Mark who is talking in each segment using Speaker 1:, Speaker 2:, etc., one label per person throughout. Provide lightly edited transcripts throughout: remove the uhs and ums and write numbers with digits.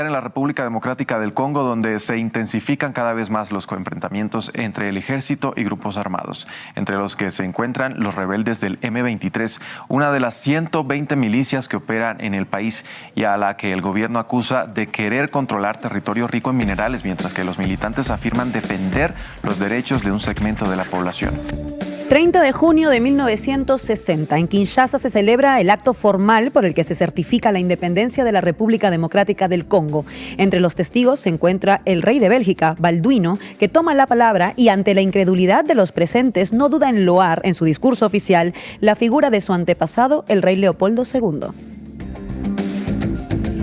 Speaker 1: En la República Democrática del Congo, donde se intensifican cada vez más los enfrentamientos entre el ejército y grupos armados, entre los que se encuentran los rebeldes del M23, una de las 120 milicias que operan en el país y a la que el gobierno acusa de querer controlar territorio rico en minerales, mientras que los militantes afirman defender los derechos de un segmento de la población.
Speaker 2: 30 de junio de 1960, en Kinshasa se celebra el acto formal por el que se certifica la independencia de la República Democrática del Congo. Entre los testigos se encuentra el rey de Bélgica, Balduino, que toma la palabra y ante la incredulidad de los presentes no duda en loar en su discurso oficial la figura de su antepasado, el rey Leopoldo II.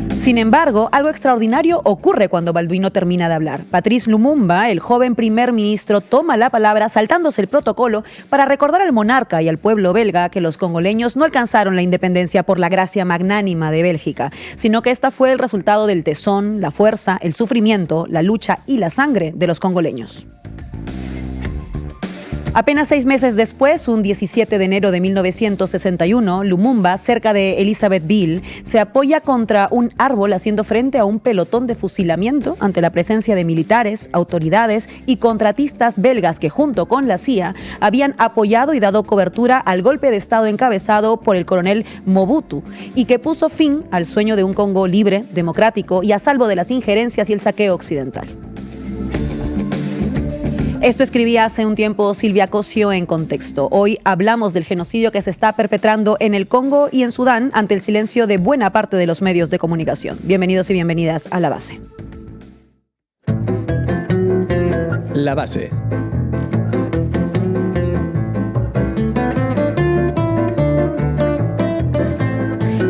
Speaker 2: Sin embargo, algo extraordinario ocurre cuando Balduino termina de hablar. Patrice Lumumba, el joven primer ministro, toma la palabra saltándose el protocolo para recordar al monarca y al pueblo belga que los congoleños no alcanzaron la independencia por la gracia magnánima de Bélgica, sino que esta fue el resultado del tesón, la fuerza, el sufrimiento, la lucha y la sangre de los congoleños. Apenas 6 meses después, un 17 de enero de 1961, Lumumba, cerca de Elizabethville, se apoya contra un árbol haciendo frente a un pelotón de fusilamiento ante la presencia de militares, autoridades y contratistas belgas que, junto con la CIA, habían apoyado y dado cobertura al golpe de Estado encabezado por el coronel Mobutu y que puso fin al sueño de un Congo libre, democrático y a salvo de las injerencias y el saqueo occidental. Esto escribía hace un tiempo Silvia Cosio en Contexto. Hoy hablamos del genocidio que se está perpetrando en el Congo y en Sudán ante el silencio de buena parte de los medios de comunicación. Bienvenidos y bienvenidas a La Base.
Speaker 3: La Base.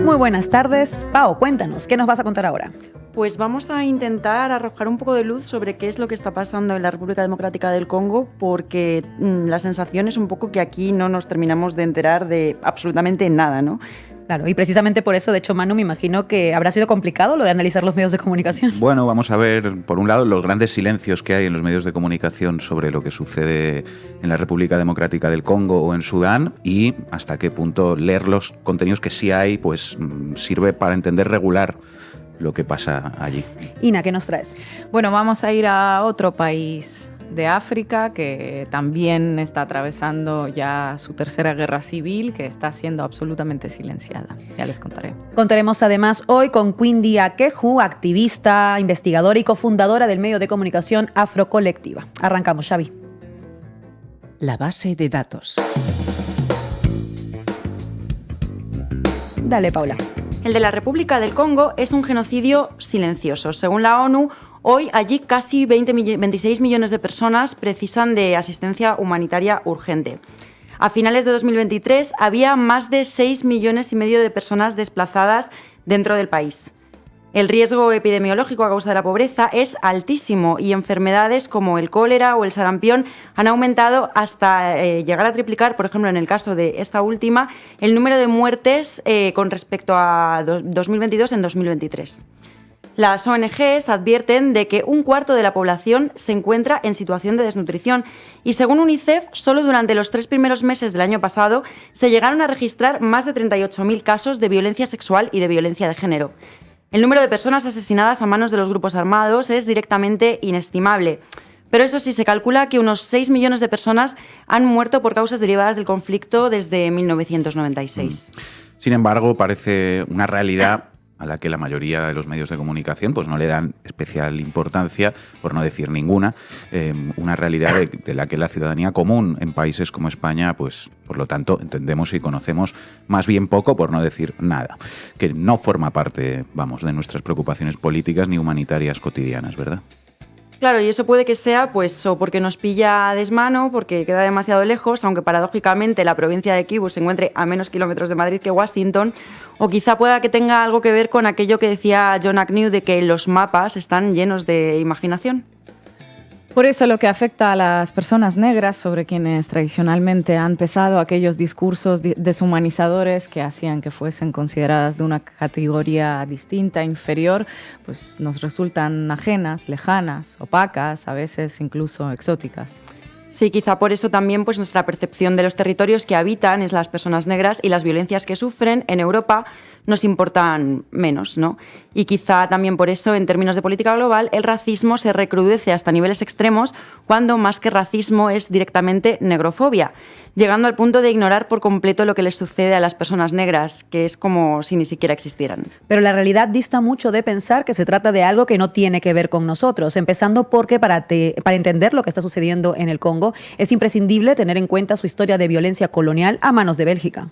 Speaker 2: Muy buenas tardes. Pao, cuéntanos, ¿qué nos vas a contar ahora?
Speaker 4: Pues vamos a intentar arrojar un poco de luz sobre qué es lo que está pasando en la República Democrática del Congo, porque la sensación es un poco que aquí no nos terminamos de enterar de absolutamente nada, ¿no?
Speaker 2: Claro, y precisamente por eso, de hecho, Manu, me imagino que habrá sido complicado lo de analizar los medios de comunicación.
Speaker 5: Bueno, vamos a ver, por un lado, los grandes silencios que hay en los medios de comunicación sobre lo que sucede en la República Democrática del Congo o en Sudán y hasta qué punto leer los contenidos que sí hay pues sirve para entender regular lo que pasa allí.
Speaker 2: Ina, ¿qué nos traes?
Speaker 6: Bueno, vamos a ir a otro país de África que también está atravesando ya su tercera guerra civil, que está siendo absolutamente silenciada. Ya les contaré.
Speaker 2: Contaremos además hoy con Quindi Akeju, activista, investigadora y cofundadora del medio de comunicación Afrocolectiva. Arrancamos, Xavi.
Speaker 7: La base de datos.
Speaker 2: Dale, Paula.
Speaker 4: El de la República del Congo es un genocidio silencioso. Según la ONU, hoy allí casi 26 millones de personas precisan de asistencia humanitaria urgente. A finales de 2023 había más de 6,5 millones de personas desplazadas dentro del país. El riesgo epidemiológico a causa de la pobreza es altísimo y enfermedades como el cólera o el sarampión han aumentado hasta llegar a triplicar, por ejemplo, en el caso de esta última, el número de muertes con respecto a 2022 en 2023. Las ONGs advierten de que un cuarto de la población se encuentra en situación de desnutrición y, según UNICEF, solo durante los 3 primeros meses del año pasado se llegaron a registrar más de 38.000 casos de violencia sexual y de violencia de género. El número de personas asesinadas a manos de los grupos armados es directamente inestimable. Pero eso sí, se calcula que unos 6 millones de personas han muerto por causas derivadas del conflicto desde 1996.
Speaker 5: Sin embargo, parece una realidad a la que la mayoría de los medios de comunicación pues no le dan especial importancia, por no decir ninguna, una realidad de la que la ciudadanía común en países como España, pues por lo tanto entendemos y conocemos más bien poco, por no decir nada, que no forma parte, vamos, de nuestras preocupaciones políticas ni humanitarias cotidianas, ¿verdad?
Speaker 4: Claro, y eso puede que sea pues o porque nos pilla a desmano, porque queda demasiado lejos, aunque paradójicamente la provincia de Kivu se encuentre a menos kilómetros de Madrid que Washington, o quizá pueda que tenga algo que ver con aquello que decía John Agnew de que los mapas están llenos de imaginación.
Speaker 6: Por eso lo que afecta a las personas negras, sobre quienes tradicionalmente han pesado aquellos discursos deshumanizadores que hacían que fuesen consideradas de una categoría distinta, inferior, pues nos resultan ajenas, lejanas, opacas, a veces incluso exóticas.
Speaker 4: Sí, quizá por eso también pues, nuestra percepción de los territorios que habitan es las personas negras y las violencias que sufren en Europa nos importan menos, ¿no? Y quizá también por eso, en términos de política global, el racismo se recrudece hasta niveles extremos cuando más que racismo es directamente negrofobia, llegando al punto de ignorar por completo lo que les sucede a las personas negras, que es como si ni siquiera existieran.
Speaker 2: Pero la realidad dista mucho de pensar que se trata de algo que no tiene que ver con nosotros, empezando porque para entender lo que está sucediendo en el Congo es imprescindible tener en cuenta su historia de violencia colonial a manos de Bélgica.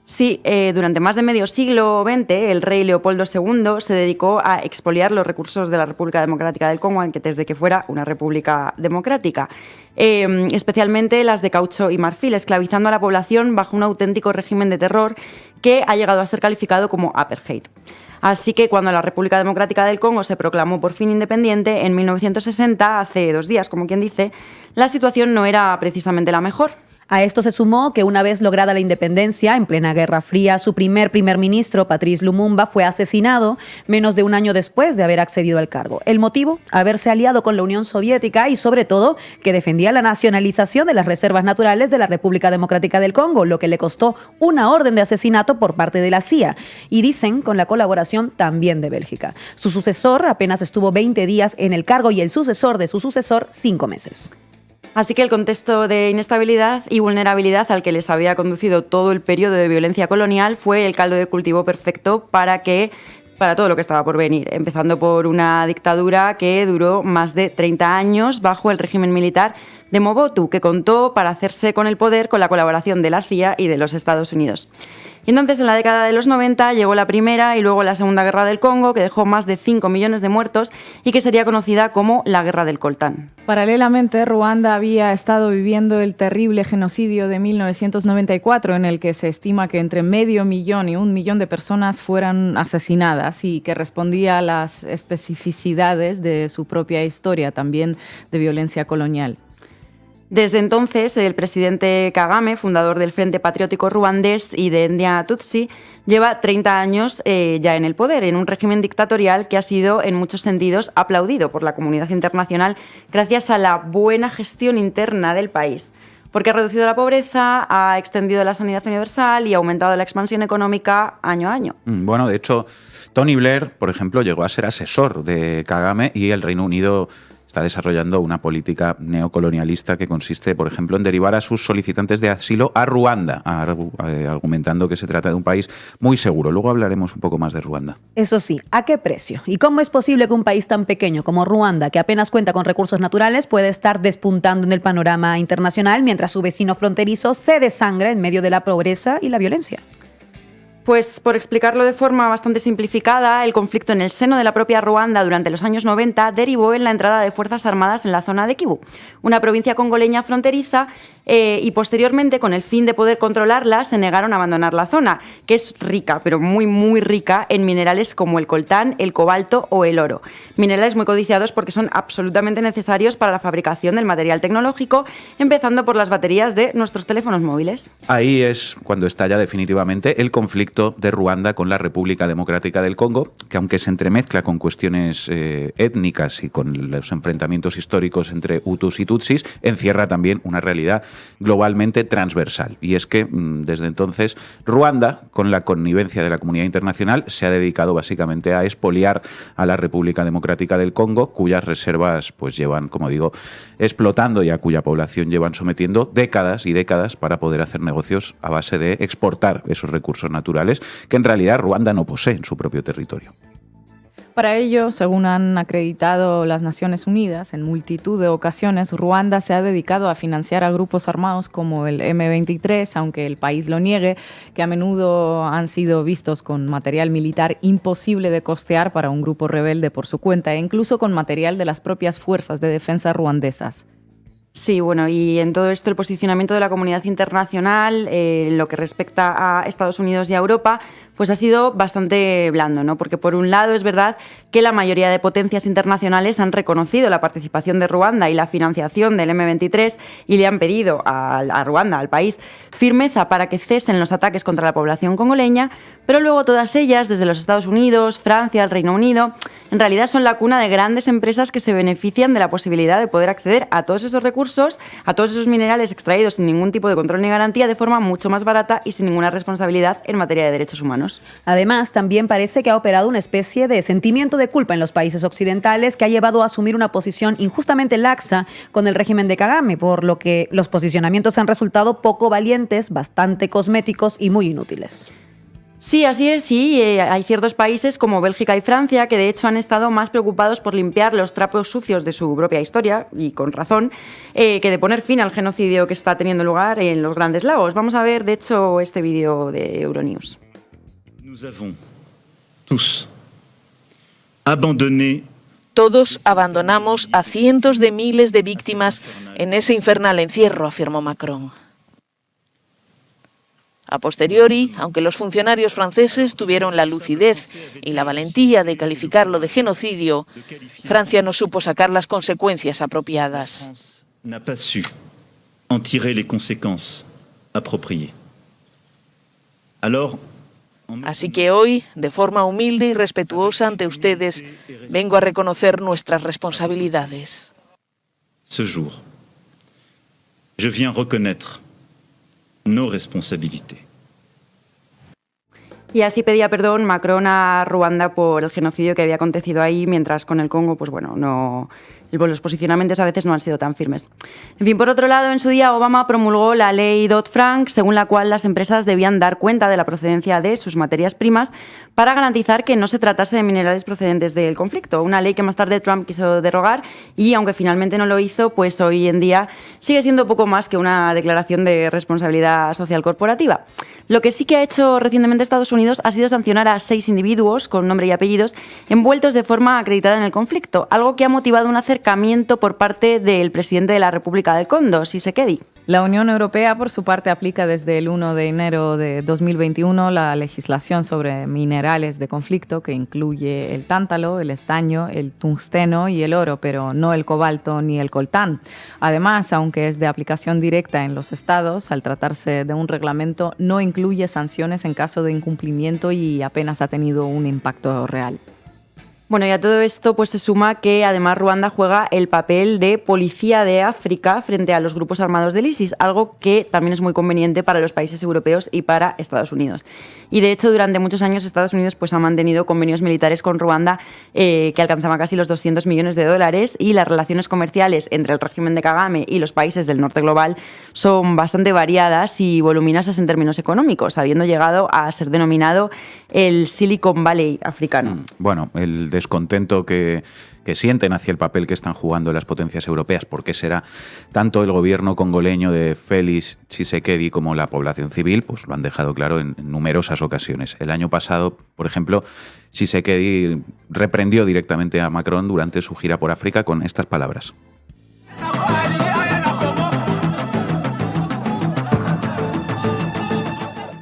Speaker 4: Sí, durante más de medio siglo XX, el rey Leopoldo II se dedicó a expoliar los recursos de la República Democrática del Congo antes de que fuera una república democrática, especialmente las de caucho y marfil, esclavizando a la población bajo un auténtico régimen de terror que ha llegado a ser calificado como apartheid. Así que cuando la República Democrática del Congo se proclamó por fin independiente en 1960, hace 2 días, como quien dice, la situación no era precisamente la mejor.
Speaker 2: A esto se sumó que una vez lograda la independencia, en plena Guerra Fría, su primer ministro, Patrice Lumumba, fue asesinado menos de un año después de haber accedido al cargo. ¿El motivo? Haberse aliado con la Unión Soviética y, sobre todo, que defendía la nacionalización de las reservas naturales de la República Democrática del Congo, lo que le costó una orden de asesinato por parte de la CIA. Y dicen con la colaboración también de Bélgica. Su sucesor apenas estuvo 20 días en el cargo y el sucesor de su sucesor 5 meses.
Speaker 4: Así que el contexto de inestabilidad y vulnerabilidad al que les había conducido todo el periodo de violencia colonial fue el caldo de cultivo perfecto para todo lo que estaba por venir, empezando por una dictadura que duró más de 30 años bajo el régimen militar de Mobutu, que contó para hacerse con el poder con la colaboración de la CIA y de los Estados Unidos. Y entonces, en la década de los 90, llegó la Primera y luego la Segunda Guerra del Congo, que dejó más de 5 millones de muertos y que sería conocida como la Guerra del Coltán.
Speaker 6: Paralelamente, Ruanda había estado viviendo el terrible genocidio de 1994, en el que se estima que entre 500.000 y 1 millón de personas fueran asesinadas y que respondía a las especificidades de su propia historia, también de violencia colonial.
Speaker 4: Desde entonces, el presidente Kagame, fundador del Frente Patriótico Ruandés y de Etnia Tutsi, lleva 30 años ya en el poder, en un régimen dictatorial que ha sido, en muchos sentidos, aplaudido por la comunidad internacional gracias a la buena gestión interna del país, porque ha reducido la pobreza, ha extendido la sanidad universal y ha aumentado la expansión económica año a año.
Speaker 5: Bueno, de hecho, Tony Blair, por ejemplo, llegó a ser asesor de Kagame y el Reino Unido está desarrollando una política neocolonialista que consiste, por ejemplo, en derivar a sus solicitantes de asilo a Ruanda, argumentando que se trata de un país muy seguro. Luego hablaremos un poco más de Ruanda.
Speaker 2: Eso sí, ¿a qué precio? ¿Y cómo es posible que un país tan pequeño como Ruanda, que apenas cuenta con recursos naturales, pueda estar despuntando en el panorama internacional mientras su vecino fronterizo se desangra en medio de la pobreza y la violencia?
Speaker 4: Pues por explicarlo de forma bastante simplificada, el conflicto en el seno de la propia Ruanda durante los años 90 derivó en la entrada de fuerzas armadas en la zona de Kivu, una provincia congoleña fronteriza, y posteriormente, con el fin de poder controlarla, se negaron a abandonar la zona, que es rica, pero muy, muy rica en minerales como el coltán, el cobalto o el oro. Minerales muy codiciados porque son absolutamente necesarios para la fabricación del material tecnológico, empezando por las baterías de nuestros teléfonos móviles. Ahí
Speaker 5: es cuando estalla definitivamente el conflicto de Ruanda con la República Democrática del Congo, que aunque se entremezcla con cuestiones étnicas y con los enfrentamientos históricos entre Hutus y Tutsis, encierra también una realidad globalmente transversal. Y es que desde entonces Ruanda, con la connivencia de la comunidad internacional, se ha dedicado básicamente a expoliar a la República Democrática del Congo, cuyas reservas pues llevan, como digo, explotando y a cuya población llevan sometiendo décadas y décadas para poder hacer negocios a base de exportar esos recursos naturales que en realidad Ruanda no posee en su propio territorio.
Speaker 6: Para ello, según han acreditado las Naciones Unidas, en multitud de ocasiones, Ruanda se ha dedicado a financiar a grupos armados como el M23, aunque el país lo niegue, que a menudo han sido vistos con material militar imposible de costear para un grupo rebelde por su cuenta, e incluso con material de las propias fuerzas de defensa ruandesas.
Speaker 4: Sí, bueno, y en todo esto el posicionamiento de la comunidad internacional en lo que respecta a Estados Unidos y a Europa, pues ha sido bastante blando, ¿no? Porque por un lado es verdad que la mayoría de potencias internacionales han reconocido la participación de Ruanda y la financiación del M23 y le han pedido a Ruanda, al país, firmeza para que cesen los ataques contra la población congoleña, Pero luego todas ellas, desde los Estados Unidos, Francia, el Reino Unido, en realidad son la cuna de grandes empresas que se benefician de la posibilidad de poder acceder a todos esos recursos, a todos esos minerales extraídos sin ningún tipo de control ni garantía, de forma mucho más barata y sin ninguna responsabilidad en materia de derechos humanos.
Speaker 2: Además, también parece que ha operado una especie de sentimiento de culpa en los países occidentales que ha llevado a asumir una posición injustamente laxa con el régimen de Kagame, por lo que los posicionamientos han resultado poco valientes, bastante cosméticos y muy inútiles.
Speaker 4: Sí, así es, sí. Hay ciertos países como Bélgica y Francia que de hecho han estado más preocupados por limpiar los trapos sucios de su propia historia, y con razón, que de poner fin al genocidio que está teniendo lugar en los Grandes Lagos. Vamos a ver, de hecho, este vídeo de Euronews.
Speaker 8: Nous avons tous abandonné.
Speaker 9: Todos abandonamos a cientos de miles de víctimas en ese infernal encierro, afirmó Macron. A posteriori, aunque los funcionarios franceses tuvieron la lucidez y la valentía de calificarlo de genocidio, Francia no supo sacar las consecuencias apropiadas.
Speaker 8: N'a pas su en tirer les conséquences appropriées. Alors,
Speaker 9: Así que hoy, de forma humilde y respetuosa ante ustedes, vengo a reconocer nuestras responsabilidades.
Speaker 8: ce jour, je viens reconnaître nos responsabilités.
Speaker 4: Y así pedía perdón Macron a Ruanda por el genocidio que había acontecido ahí, mientras con el Congo, pues bueno, los posicionamientos a veces no han sido tan firmes. En fin, por otro lado, en su día Obama promulgó la ley Dodd-Frank, según la cual las empresas debían dar cuenta de la procedencia de sus materias primas para garantizar que no se tratase de minerales procedentes del conflicto. Una ley que más tarde Trump quiso derogar y, aunque finalmente no lo hizo, pues hoy en día sigue siendo poco más que una declaración de responsabilidad social corporativa. Lo que sí que ha hecho recientemente Estados Unidos ha sido sancionar a 6 individuos con nombre y apellidos envueltos de forma acreditada en el conflicto, algo que ha motivado un acercamiento por parte del presidente de la República del Congo, Tshisekedi.
Speaker 6: La Unión Europea, por su parte, aplica desde el 1 de enero de 2021 la legislación sobre minerales de conflicto, que incluye el tántalo, el estaño, el tungsteno y el oro, pero no el cobalto ni el coltán. Además, aunque es de aplicación directa en los estados, al tratarse de un reglamento, no incluye sanciones en caso de incumplimiento y apenas ha tenido un impacto real.
Speaker 4: Bueno, y a todo esto pues se suma que además Ruanda juega el papel de policía de África frente a los grupos armados del ISIS, algo que también es muy conveniente para los países europeos y para Estados Unidos. Y de hecho, durante muchos años Estados Unidos pues ha mantenido convenios militares con Ruanda que alcanzaban casi los $200 millones, y las relaciones comerciales entre el régimen de Kagame y los países del norte global son bastante variadas y voluminosas en términos económicos, habiendo llegado a ser denominado el Silicon Valley africano.
Speaker 5: Bueno, el descontento que sienten hacia el papel que están jugando las potencias europeas, porque será tanto el gobierno congoleño de Félix Tshisekedi como la población civil, pues lo han dejado claro en numerosas ocasiones. El año pasado, por ejemplo, Tshisekedi reprendió directamente a Macron durante su gira por África con estas palabras.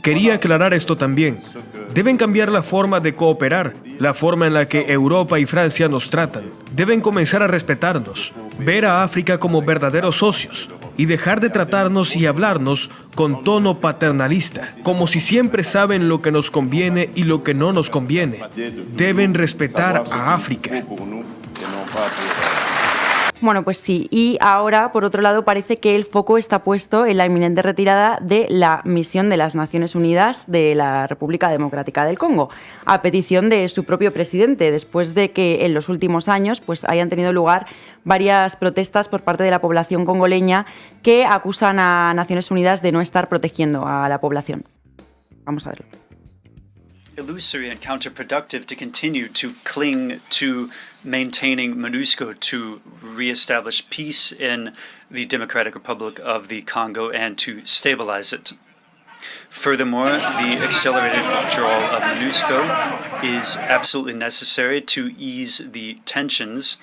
Speaker 10: Quería aclarar esto también. Deben cambiar la forma de cooperar, la forma en la que Europa y Francia nos tratan. Deben comenzar a respetarnos, ver a África como verdaderos socios y dejar de tratarnos y hablarnos con tono paternalista, como si siempre saben lo que nos conviene y lo que no nos conviene. Deben respetar a África.
Speaker 4: Bueno, pues sí. Y ahora, por otro lado, parece que el foco está puesto en la inminente retirada de la misión de las Naciones Unidas de la República Democrática del Congo, a petición de su propio presidente, después de que en los últimos años pues, hayan tenido lugar varias protestas por parte de la población congoleña que acusan a Naciones Unidas de no estar protegiendo a la población. Vamos a verlo.
Speaker 11: Illusory and counterproductive to continue to cling to maintaining MONUSCO to reestablish peace in the Democratic Republic of the Congo and to stabilize it. Furthermore, the accelerated withdrawal of MONUSCO is absolutely necessary to ease the tensions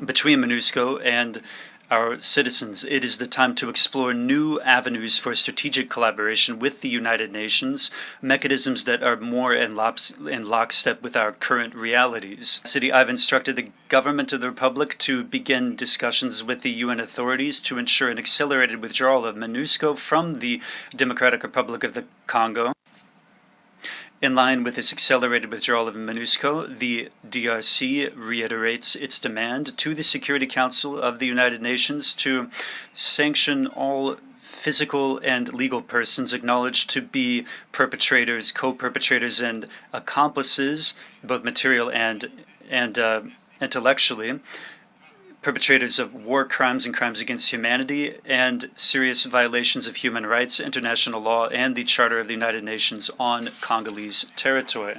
Speaker 11: between MONUSCO and our citizens. It is the time to explore new avenues for strategic collaboration with the United Nations, mechanisms that are more in lockstep with our current realities. I've instructed the government of the Republic to begin discussions with the UN authorities to ensure an accelerated withdrawal of MONUSCO from the Democratic Republic of the Congo. In line with its accelerated withdrawal of MONUSCO, the DRC reiterates its demand to the Security Council of the United Nations to sanction all physical and legal persons acknowledged to be perpetrators, co-perpetrators, and accomplices, both material and intellectually, perpetrators of war crimes and crimes against humanity and serious violations of human rights, international law, and the Charter of the United Nations on Congolese territory.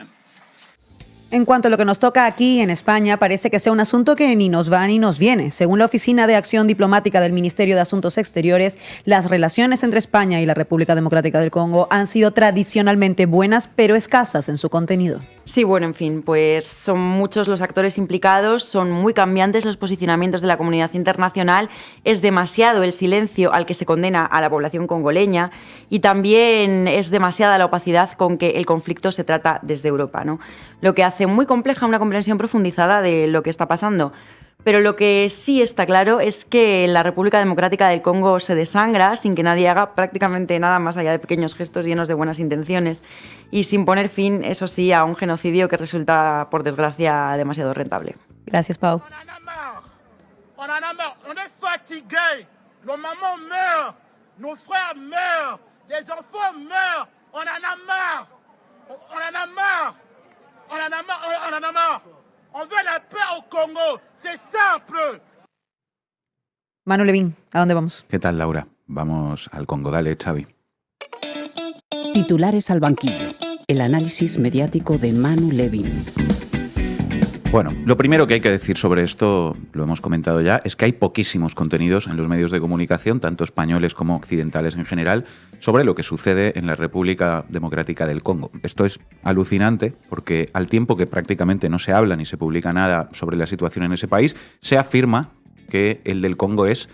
Speaker 2: En cuanto a lo que nos toca aquí en España, parece que sea un asunto que ni nos va ni nos viene. Según la Oficina de Acción Diplomática del Ministerio de Asuntos Exteriores, las relaciones entre España y la República Democrática del Congo han sido tradicionalmente buenas, pero escasas en su contenido.
Speaker 4: Sí, bueno, en fin, pues son muchos los actores implicados, son muy cambiantes los posicionamientos de la comunidad internacional, es demasiado el silencio al que se condena a la población congoleña y también es demasiada la opacidad con que el conflicto se trata desde Europa, ¿no? Lo que hace muy compleja una comprensión profundizada de lo que está pasando. Pero lo que sí está claro es que en la República Democrática del Congo se desangra sin que nadie haga prácticamente nada más allá de pequeños gestos llenos de buenas intenciones y sin poner fin, eso sí, a un genocidio que resulta, por desgracia, demasiado rentable.
Speaker 2: Gracias, Pau.
Speaker 12: On en a marre, on est fatigués, nos mamans meurent, nos frères meurent, les enfants meurent, on en a marre, on en a marre, on en a marre, on en a marre. On veut la paix au Congo, c'est simple.
Speaker 2: Manu Levín, ¿a dónde vamos?
Speaker 5: ¿Qué tal, Laura? Vamos al Congo. Dale, Xavi.
Speaker 7: Titulares al banquillo. El análisis mediático de Manu Levín.
Speaker 5: Bueno, lo primero que hay que decir sobre esto, lo hemos comentado ya, es que hay poquísimos contenidos en los medios de comunicación, tanto españoles como occidentales en general, sobre lo que sucede en la República Democrática del Congo. Esto es alucinante porque al tiempo que prácticamente no se habla ni se publica nada sobre la situación en ese país, se afirma que el del Congo es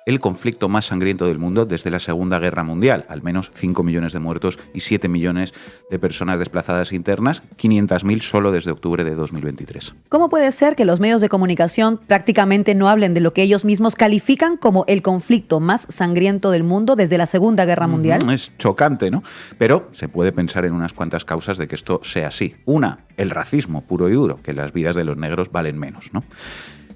Speaker 5: el conflicto más sangriento del mundo desde la Segunda Guerra Mundial. Al menos 5 millones de muertos y 7 millones de personas desplazadas internas, 500.000 solo desde octubre de 2023.
Speaker 2: ¿Cómo puede ser que los medios de comunicación prácticamente no hablen de lo que ellos mismos califican como el conflicto más sangriento del mundo desde la Segunda Guerra Mundial?
Speaker 5: Es chocante, ¿no? Pero se puede pensar en unas cuantas causas de que esto sea así. Una, el racismo puro y duro, que las vidas de los negros valen menos, ¿no?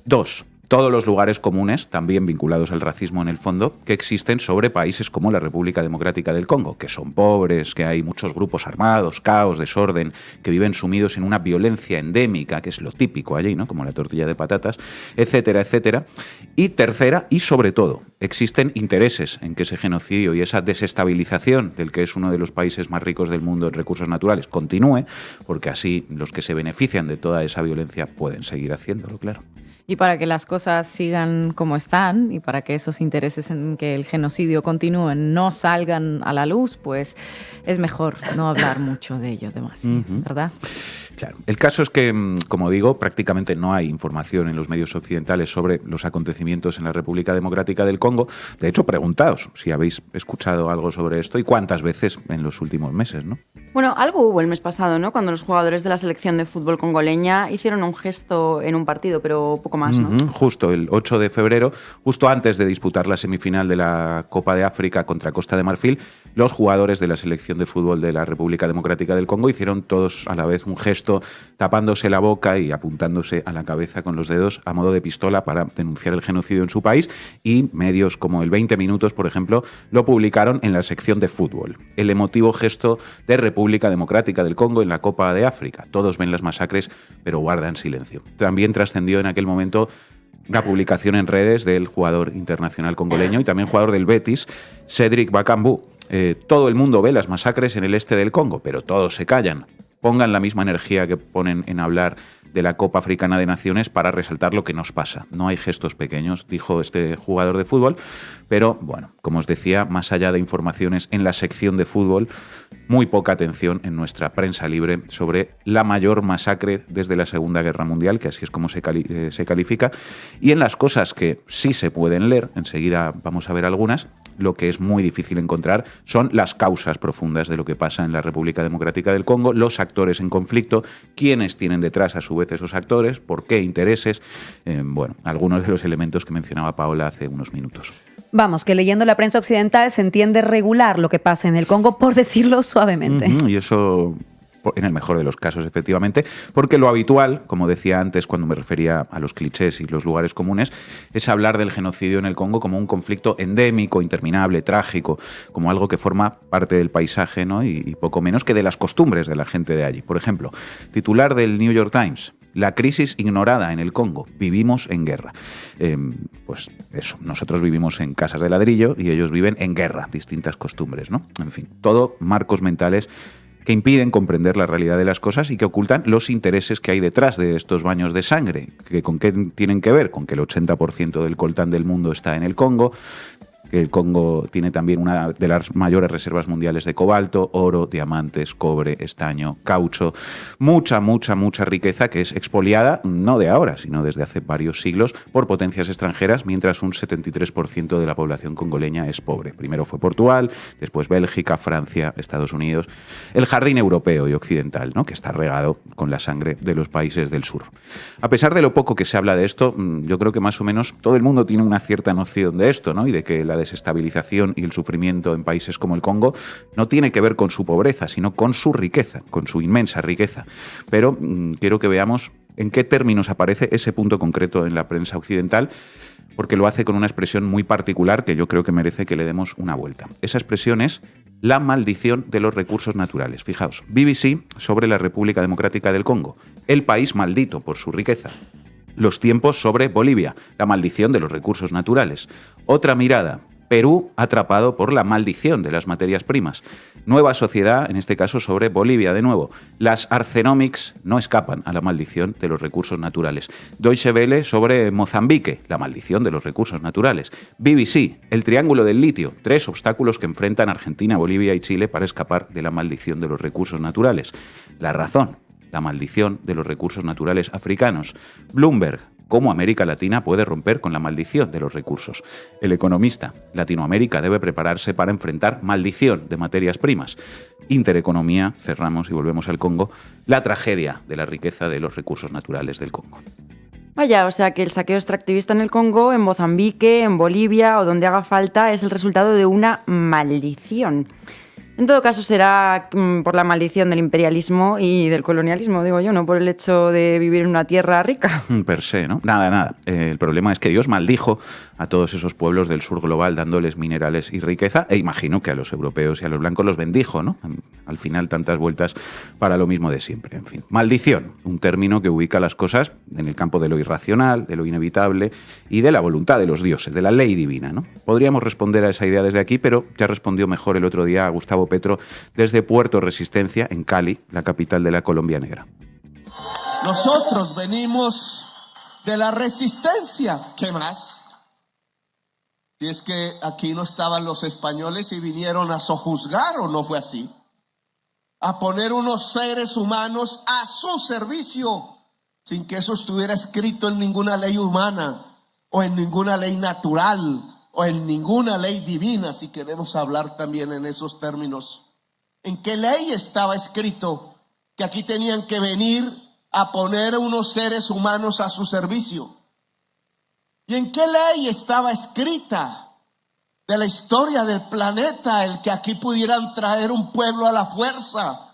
Speaker 5: Dos, todos los lugares comunes, también vinculados al racismo en el fondo, que existen sobre países como la República Democrática del Congo, que son pobres, que hay muchos grupos armados, caos, desorden, que viven sumidos en una violencia endémica, que es lo típico allí, ¿no? Como la tortilla de patatas, etcétera, etcétera. Y tercera, y sobre todo, existen intereses en que ese genocidio y esa desestabilización del que es uno de los países más ricos del mundo en recursos naturales continúe, porque así los que se benefician de toda esa violencia pueden seguir haciéndolo, claro.
Speaker 6: Y para que las cosas sigan como están y para que esos intereses en que el genocidio continúen no salgan a la luz, pues es mejor no hablar mucho de ello, además, ¿verdad?
Speaker 5: Claro. El caso es que, como digo, prácticamente no hay información en los medios occidentales sobre los acontecimientos en la República Democrática del Congo. De hecho, preguntaos si habéis escuchado algo sobre esto y cuántas veces en los últimos meses, ¿no?
Speaker 4: Bueno, algo hubo el mes pasado, ¿no? Cuando los jugadores de la selección de fútbol congoleña hicieron un gesto en un partido, pero poco más, ¿no?
Speaker 5: Justo el 8 de febrero, justo antes de disputar la semifinal de la Copa de África contra Costa de Marfil, los jugadores de la selección de fútbol de la República Democrática del Congo hicieron todos a la vez un gesto tapándose la boca y apuntándose a la cabeza con los dedos a modo de pistola para denunciar el genocidio en su país, y medios como el 20 Minutos, por ejemplo, lo publicaron en la sección de fútbol. El emotivo gesto de República Democrática del Congo en la Copa de África. Todos ven las masacres, pero guardan silencio. También trascendió en aquel momento una publicación en redes del jugador internacional congoleño y también jugador del Betis, Cédric Bakambu. Todo el mundo ve las masacres en el este del Congo, pero todos se callan. Pongan la misma energía que ponen en hablar de la Copa Africana de Naciones para resaltar lo que nos pasa. No hay gestos pequeños, dijo este jugador de fútbol, pero bueno, como os decía, más allá de informaciones en la sección de fútbol, muy poca atención en nuestra prensa libre sobre la mayor masacre desde la Segunda Guerra Mundial, que así es como se califica, y en las cosas que sí se pueden leer, enseguida vamos a ver algunas. Lo que es muy difícil encontrar son las causas profundas de lo que pasa en la República Democrática del Congo, los actores en conflicto, quiénes tienen detrás a su vez esos actores, por qué intereses, bueno, algunos de los elementos que mencionaba Paola hace unos minutos.
Speaker 2: Vamos, que leyendo la prensa occidental se entiende regular lo que pasa en el Congo, por decirlo suavemente.
Speaker 5: Y eso en el mejor de los casos, efectivamente, porque lo habitual, como decía antes cuando me refería a los clichés y los lugares comunes, es hablar del genocidio en el Congo como un conflicto endémico, interminable, trágico, como algo que forma parte del paisaje, ¿no? y poco menos que de las costumbres de la gente de allí. Por ejemplo, titular del New York Times: la crisis ignorada en el Congo. Vivimos en guerra. Pues eso, nosotros vivimos en casas de ladrillo y ellos viven en guerra. Distintas costumbres, ¿no? En fin, todo marcos mentales que impiden comprender la realidad de las cosas y que ocultan los intereses que hay detrás de estos baños de sangre. ¿Con qué tienen que ver? Con que el 80% del coltán del mundo está en el Congo, que el Congo tiene también una de las mayores reservas mundiales de cobalto, oro, diamantes, cobre, estaño, caucho, mucha riqueza que es expoliada no de ahora, sino desde hace varios siglos por potencias extranjeras, mientras un 73% de la población congoleña es pobre. Primero fue Portugal, después Bélgica, Francia, Estados Unidos, el jardín europeo y occidental, ¿no? Que está regado con la sangre de los países del sur. A pesar de lo poco que se habla de esto, yo creo que más o menos todo el mundo tiene una cierta noción de esto, ¿no? Y de que la desestabilización y el sufrimiento en países como el Congo no tiene que ver con su pobreza, sino con su riqueza, con su inmensa riqueza. Pero quiero que veamos en qué términos aparece ese punto concreto en la prensa occidental, porque lo hace con una expresión muy particular que yo creo que merece que le demos una vuelta. Esa expresión es la maldición de los recursos naturales. Fijaos, BBC sobre la República Democrática del Congo, el país maldito por su riqueza. Los tiempos sobre Bolivia, la maldición de los recursos naturales. Otra mirada, Perú atrapado por la maldición de las materias primas. Nueva sociedad, en este caso sobre Bolivia de nuevo. Las Arcenomics no escapan a la maldición de los recursos naturales. Deutsche Welle sobre Mozambique, la maldición de los recursos naturales. BBC, el triángulo del litio, 3 obstáculos que enfrentan Argentina, Bolivia y Chile para escapar de la maldición de los recursos naturales. La Razón, la maldición de los recursos naturales africanos. Bloomberg, cómo América Latina puede romper con la maldición de los recursos. El Economista, Latinoamérica debe prepararse para enfrentar maldición de materias primas. Intereconomía, cerramos y volvemos al Congo, la tragedia de la riqueza de los recursos naturales del Congo.
Speaker 4: Vaya, o sea que el saqueo extractivista en el Congo, en Mozambique, en Bolivia o donde haga falta es el resultado de una maldición. En todo caso será por la maldición del imperialismo y del colonialismo, digo yo, no por el hecho de vivir en una tierra rica.
Speaker 5: Per se, ¿no? Nada. El problema es que Dios maldijo a todos esos pueblos del sur global dándoles minerales y riqueza, e imagino que a los europeos y a los blancos los bendijo, ¿no? Al final tantas vueltas para lo mismo de siempre, en fin. Maldición, un término que ubica las cosas en el campo de lo irracional, de lo inevitable y de la voluntad de los dioses, de la ley divina, ¿no? Podríamos responder a esa idea desde aquí, pero ya respondió mejor el otro día a Gustavo Petro desde Puerto Resistencia, en Cali, la capital de la Colombia negra.
Speaker 12: Nosotros venimos de la resistencia. ¿Qué más? Y es que aquí no estaban los españoles y vinieron a sojuzgar, ¿o no fue así? A poner unos seres humanos a su servicio, sin que eso estuviera escrito en ninguna ley humana, o en ninguna ley natural, o en ninguna ley divina, si queremos hablar también en esos términos. ¿En qué ley estaba escrito que aquí tenían que venir a poner a unos seres humanos a su servicio? ¿Y en qué ley estaba escrita de la historia del planeta el que aquí pudieran traer un pueblo a la fuerza,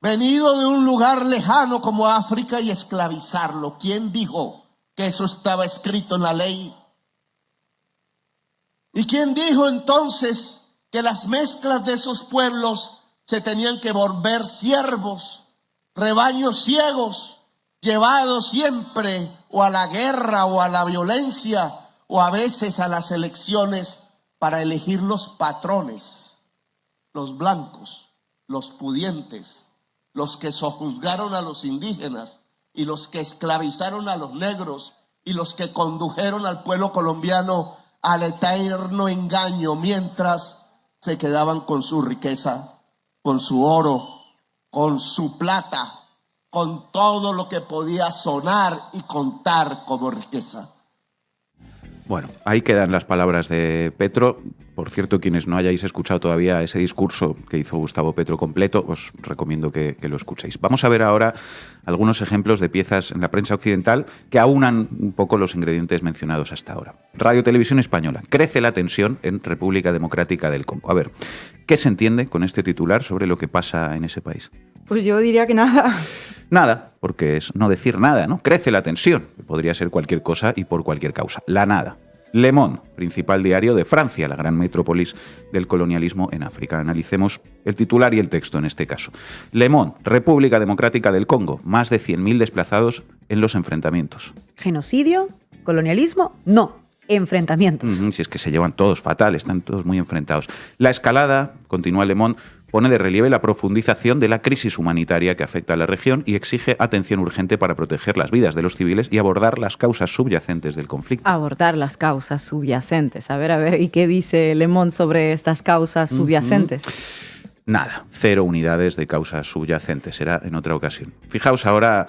Speaker 12: venido de un lugar lejano como África, y esclavizarlo? ¿Quién dijo que eso estaba escrito en la ley? ¿Y quién dijo entonces que las mezclas de esos pueblos se tenían que volver siervos, rebaños ciegos, llevados siempre o a la guerra o a la violencia o a veces a las elecciones para elegir los patrones, los blancos, los pudientes, los que sojuzgaron a los indígenas y los que esclavizaron a los negros y los que condujeron al pueblo colombiano al eterno engaño, mientras se quedaban con su riqueza, con su oro, con su plata, con todo lo que podía sonar y contar como riqueza?
Speaker 5: Bueno, ahí quedan las palabras de Petro. Por cierto, quienes no hayáis escuchado todavía ese discurso que hizo Gustavo Petro completo, os recomiendo que lo escuchéis. Vamos a ver ahora algunos ejemplos de piezas en la prensa occidental que aunan un poco los ingredientes mencionados hasta ahora. Radio Televisión Española. Crece la tensión en República Democrática del Congo. A ver, ¿qué se entiende con este titular sobre lo que pasa en ese país?
Speaker 4: Pues yo diría que nada.
Speaker 5: Nada, porque es no decir nada, ¿no? Crece la tensión, que podría ser cualquier cosa y por cualquier causa. La nada. Le Monde, principal diario de Francia, la gran metrópolis del colonialismo en África. Analicemos el titular y el texto en este caso. Le Monde, República Democrática del Congo, más de 100.000 desplazados en los enfrentamientos.
Speaker 2: ¿Genocidio? ¿Colonialismo? No. Enfrentamientos.
Speaker 5: Si es que se llevan todos fatal, están todos muy enfrentados. La escalada, continúa Le Monde, pone de relieve la profundización de la crisis humanitaria que afecta a la región y exige atención urgente para proteger las vidas de los civiles y abordar las causas subyacentes del conflicto.
Speaker 6: Abordar las causas subyacentes. A ver, ¿y qué dice Le Monde sobre estas causas subyacentes?
Speaker 5: Nada, 0 unidades de causas subyacentes, será en otra ocasión. Fijaos ahora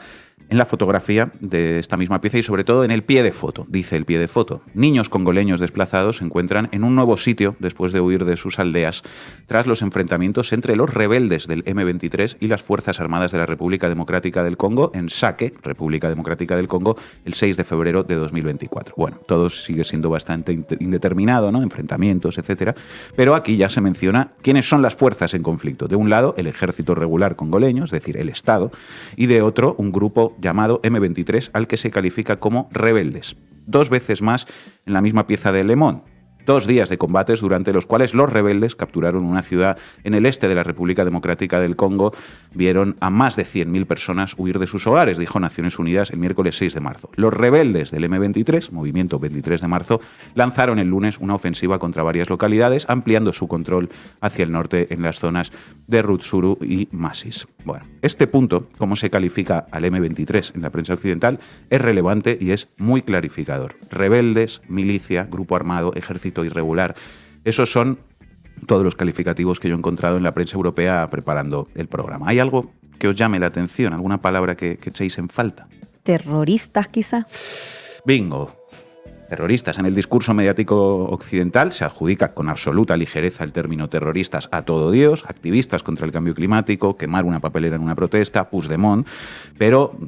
Speaker 5: en la fotografía de esta misma pieza y sobre todo en el pie de foto. Dice el pie de foto: niños congoleños desplazados se encuentran en un nuevo sitio después de huir de sus aldeas tras los enfrentamientos entre los rebeldes del M23 y las Fuerzas Armadas de la República Democrática del Congo en Sake, República Democrática del Congo, el 6 de febrero de 2024. Bueno, todo sigue siendo bastante indeterminado, ¿no? Enfrentamientos, etcétera, pero aquí ya se menciona quiénes son las fuerzas en conflicto. De un lado, el ejército regular congoleño, es decir, el Estado, y de otro, un grupo llamado M23, al que se califica como rebeldes. 2 veces más en la misma pieza de Le Monde. 2 días de combates durante los cuales los rebeldes capturaron una ciudad en el este de la República Democrática del Congo, vieron a más de 100.000 personas huir de sus hogares, dijo Naciones Unidas el miércoles 6 de marzo. Los rebeldes del M23, Movimiento 23 de marzo, lanzaron el lunes una ofensiva contra varias localidades, ampliando su control hacia el norte en las zonas de Rutshuru y Masisi. Bueno, este punto, cómo se califica al M23 en la prensa occidental, es relevante y es muy clarificador. Rebeldes, milicia, grupo armado, ejército irregular. Esos son todos los calificativos que yo he encontrado en la prensa europea preparando el programa. ¿Hay algo que os llame la atención? ¿Alguna palabra que echéis en falta?
Speaker 2: ¿Terroristas, quizá?
Speaker 5: Bingo. Terroristas. En el discurso mediático occidental se adjudica con absoluta ligereza el término terroristas a todo Dios, activistas contra el cambio climático, quemar una papelera en una protesta, Puigdemont, pero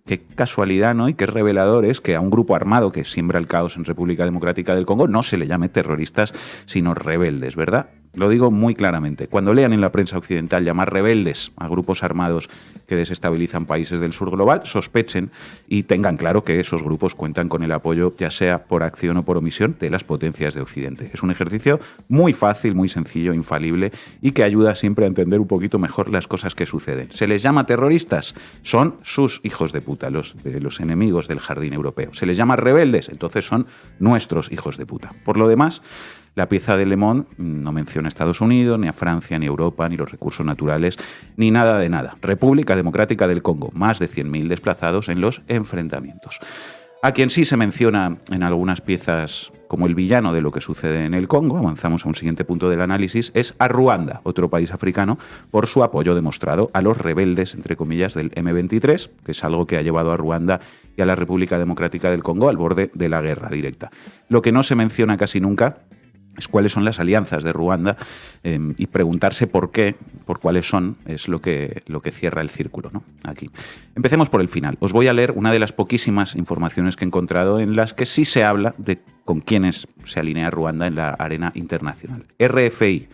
Speaker 5: qué casualidad, ¿no? Y qué revelador es que a un grupo armado que siembra el caos en República Democrática del Congo no se le llame terroristas, sino rebeldes, ¿verdad? Lo digo muy claramente. Cuando lean en la prensa occidental llamar rebeldes a grupos armados que desestabilizan países del sur global, sospechen y tengan claro que esos grupos cuentan con el apoyo, ya sea por acción o por omisión, de las potencias de Occidente. Es un ejercicio muy fácil, muy sencillo, infalible y que ayuda siempre a entender un poquito mejor las cosas que suceden. ¿Se les llama terroristas? Son sus hijos de puta, los enemigos del jardín europeo. ¿Se les llama rebeldes? Entonces son nuestros hijos de puta. Por lo demás, la pieza de Le Monde no menciona a Estados Unidos, ni a Francia, ni a Europa, ni los recursos naturales, ni nada de nada. República Democrática del Congo, más de 100.000 desplazados en los enfrentamientos. A quien sí se menciona en algunas piezas como el villano de lo que sucede en el Congo, avanzamos a un siguiente punto del análisis, es a Ruanda, otro país africano, por su apoyo demostrado a los rebeldes, entre comillas, del M23, que es algo que ha llevado a Ruanda y a la República Democrática del Congo al borde de la guerra directa. Lo que no se menciona casi nunca es cuáles son las alianzas de Ruanda y preguntarse por qué, por cuáles son, es lo que cierra el círculo, ¿no? Aquí. Empecemos por el final. Os voy a leer una de las poquísimas informaciones que he encontrado en las que sí se habla de con quiénes se alinea Ruanda en la arena internacional. RFI.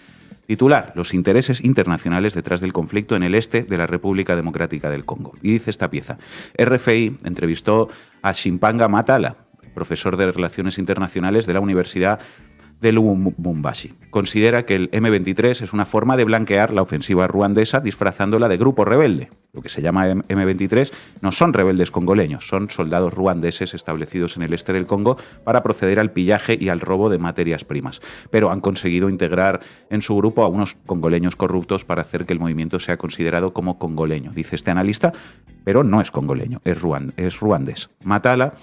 Speaker 5: Titular: los intereses internacionales detrás del conflicto en el este de la República Democrática del Congo. Y dice esta pieza: RFI entrevistó a Shimpanga Matala, profesor de Relaciones Internacionales de la Universidad de Lubumbashi. Considera que el M23 es una forma de blanquear la ofensiva ruandesa disfrazándola de grupo rebelde. Lo que se llama M23 no son rebeldes congoleños, son soldados ruandeses establecidos en el este del Congo para proceder al pillaje y al robo de materias primas. Pero han conseguido integrar en su grupo a unos congoleños corruptos para hacer que el movimiento sea considerado como congoleño, dice este analista, pero no es congoleño, es ruandés. Matala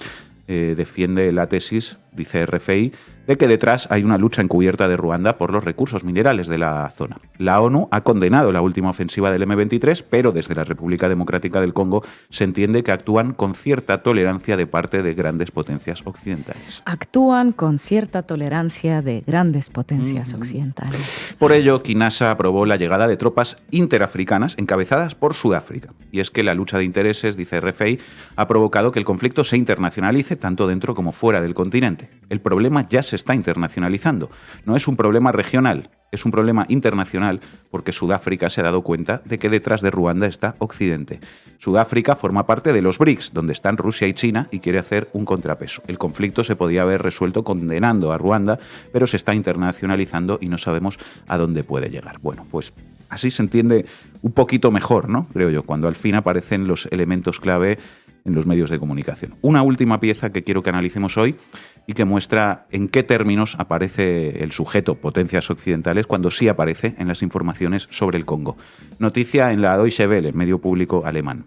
Speaker 5: defiende la tesis, dice RFI, de que detrás hay una lucha encubierta de Ruanda por los recursos minerales de la zona. La ONU ha condenado la última ofensiva del M23, pero desde la República Democrática del Congo se entiende que actúan con cierta tolerancia de parte de grandes potencias occidentales.
Speaker 6: Actúan con cierta tolerancia de grandes potencias occidentales.
Speaker 5: Por ello, Kinshasa aprobó la llegada de tropas interafricanas encabezadas por Sudáfrica. Y es que la lucha de intereses, dice RFI, ha provocado que el conflicto se internacionalice tanto dentro como fuera del continente. El problema ya se está internacionalizando. No es un problema regional, Es un problema internacional porque Sudáfrica se ha dado cuenta de que detrás de Ruanda está Occidente. Sudáfrica forma parte de los BRICS, donde están Rusia y China, y quiere hacer un contrapeso. El conflicto se podía haber resuelto condenando a Ruanda, pero se está internacionalizando y no sabemos a dónde puede llegar. Bueno, pues así se entiende un poquito mejor, ¿no? Creo yo, cuando al fin aparecen los elementos clave en los medios de comunicación. Una última pieza que quiero que analicemos hoy y que muestra en qué términos aparece el sujeto potencias occidentales cuando sí aparece en las informaciones sobre el Congo. Noticia en la Deutsche Welle, medio público alemán.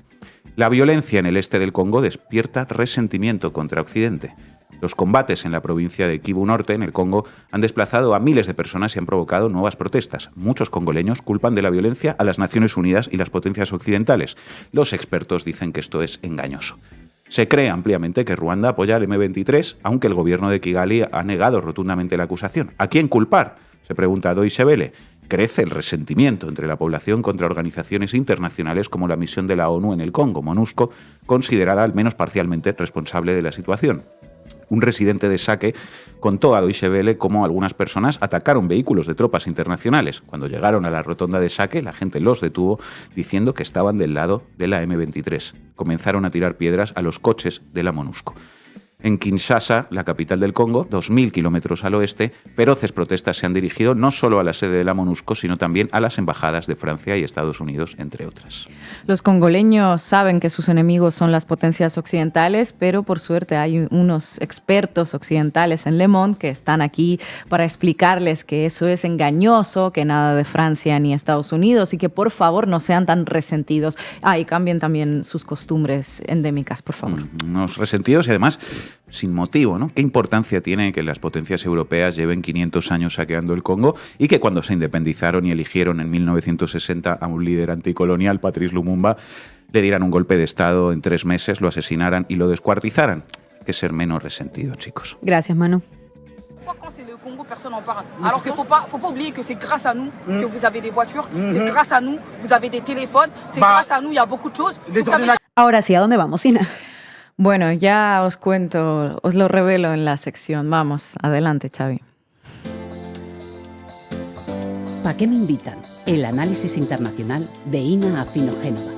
Speaker 5: La violencia en el este del Congo despierta resentimiento contra Occidente. Los combates en la provincia de Kivu Norte, en el Congo, han desplazado a miles de personas y han provocado nuevas protestas. Muchos congoleños culpan de la violencia a las Naciones Unidas y las potencias occidentales. Los expertos dicen que esto es engañoso. Se cree ampliamente que Ruanda apoya al M23, aunque el gobierno de Kigali ha negado rotundamente la acusación. ¿A quién culpar?, se pregunta Deutsche Welle. Crece el resentimiento entre la población contra organizaciones internacionales como la misión de la ONU en el Congo, MONUSCO, considerada al menos parcialmente responsable de la situación. Un residente de Sake contó a Deutsche Welle cómo algunas personas atacaron vehículos de tropas internacionales. Cuando llegaron a la rotonda de Sake, la gente los detuvo diciendo que estaban del lado de la M23. Comenzaron a tirar piedras a los coches de la MONUSCO. En Kinshasa, la capital del Congo, 2.000 kilómetros al oeste, feroces protestas se han dirigido no solo a la sede de la MONUSCO, sino también a las embajadas de Francia y Estados Unidos, entre otras.
Speaker 6: Los congoleños saben que sus enemigos son las potencias occidentales, pero por suerte hay unos expertos occidentales en Le Monde que están aquí para explicarles que eso es engañoso, que nada de Francia ni Estados Unidos y que por favor no sean tan resentidos. Y cambien también sus costumbres endémicas, por favor.
Speaker 5: Unos resentidos y además sin motivo, ¿no? ¿Qué importancia tiene que las potencias europeas lleven 500 años saqueando el Congo y que cuando se independizaron y eligieron en 1960 a un líder anticolonial, Patrice Lumumba, le dieran un golpe de Estado en 3 meses, lo asesinaran y lo descuartizaran? Hay que ser menos resentidos, chicos.
Speaker 2: Gracias, Manu.
Speaker 13: Quand c'est le Congo, personne n'en parle. Alors qu'il faut pas oublier que c'est grâce à nous que vous avez des voitures, c'est grâce à nous, vous avez des téléphones, c'est grâce à nous, il y a beaucoup de choses.
Speaker 2: Ahora sí, ¿a dónde vamos, Ina?
Speaker 6: Bueno, ya os cuento, os lo revelo en la sección. Vamos, adelante, Xavi.
Speaker 7: ¿Para qué me invitan? El análisis internacional de Ina Afinogénova.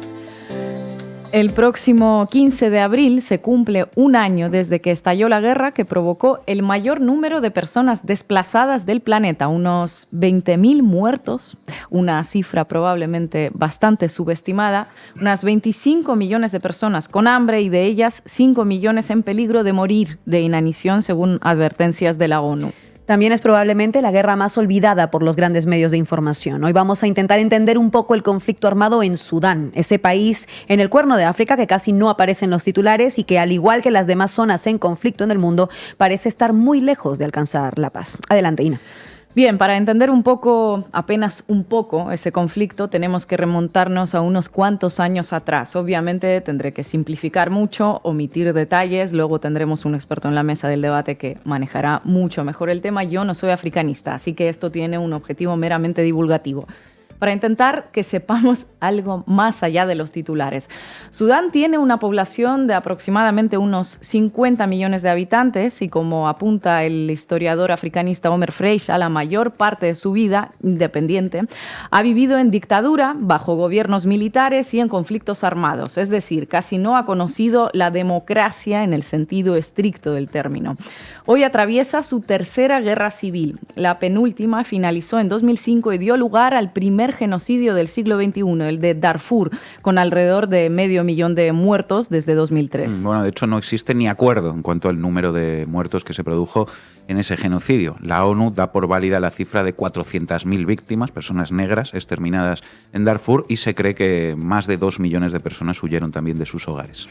Speaker 6: El próximo 15 de abril se cumple un año desde que estalló la guerra que provocó el mayor número de personas desplazadas del planeta, unos 20.000 muertos, una cifra probablemente bastante subestimada, unas 25 millones de personas con hambre y de ellas 5 millones en peligro de morir de inanición según advertencias de la ONU.
Speaker 2: También es probablemente la guerra más olvidada por los grandes medios de información. Hoy vamos a intentar entender un poco el conflicto armado en Sudán, ese país en el Cuerno de África que casi no aparece en los titulares y que, al igual que las demás zonas en conflicto en el mundo, parece estar muy lejos de alcanzar la paz. Adelante, Ina.
Speaker 6: Bien, para entender un poco, apenas un poco, ese conflicto, tenemos que remontarnos a unos cuantos años atrás. Obviamente tendré que simplificar mucho, omitir detalles, luego tendremos un experto en la mesa del debate que manejará mucho mejor el tema. Yo no soy africanista, así que esto tiene un objetivo meramente divulgativo. Para intentar que sepamos algo más allá de los titulares. Sudán tiene una población de aproximadamente unos 50 millones de habitantes y, como apunta el historiador africanista Omer Freixa, la mayor parte de su vida independiente ha vivido en dictadura, bajo gobiernos militares y en conflictos armados, es decir, casi no ha conocido la democracia en el sentido estricto del término. Hoy atraviesa su tercera guerra civil. La penúltima finalizó en 2005 y dio lugar al primer genocidio del siglo XXI, el de Darfur, con alrededor de 500.000 de muertos desde 2003.
Speaker 5: Bueno, de hecho no existe ni acuerdo en cuanto al número de muertos que se produjo en ese genocidio. La ONU da por válida la cifra de 400.000 víctimas, personas negras exterminadas en Darfur, y se cree que más de 2 millones de personas huyeron también de sus hogares.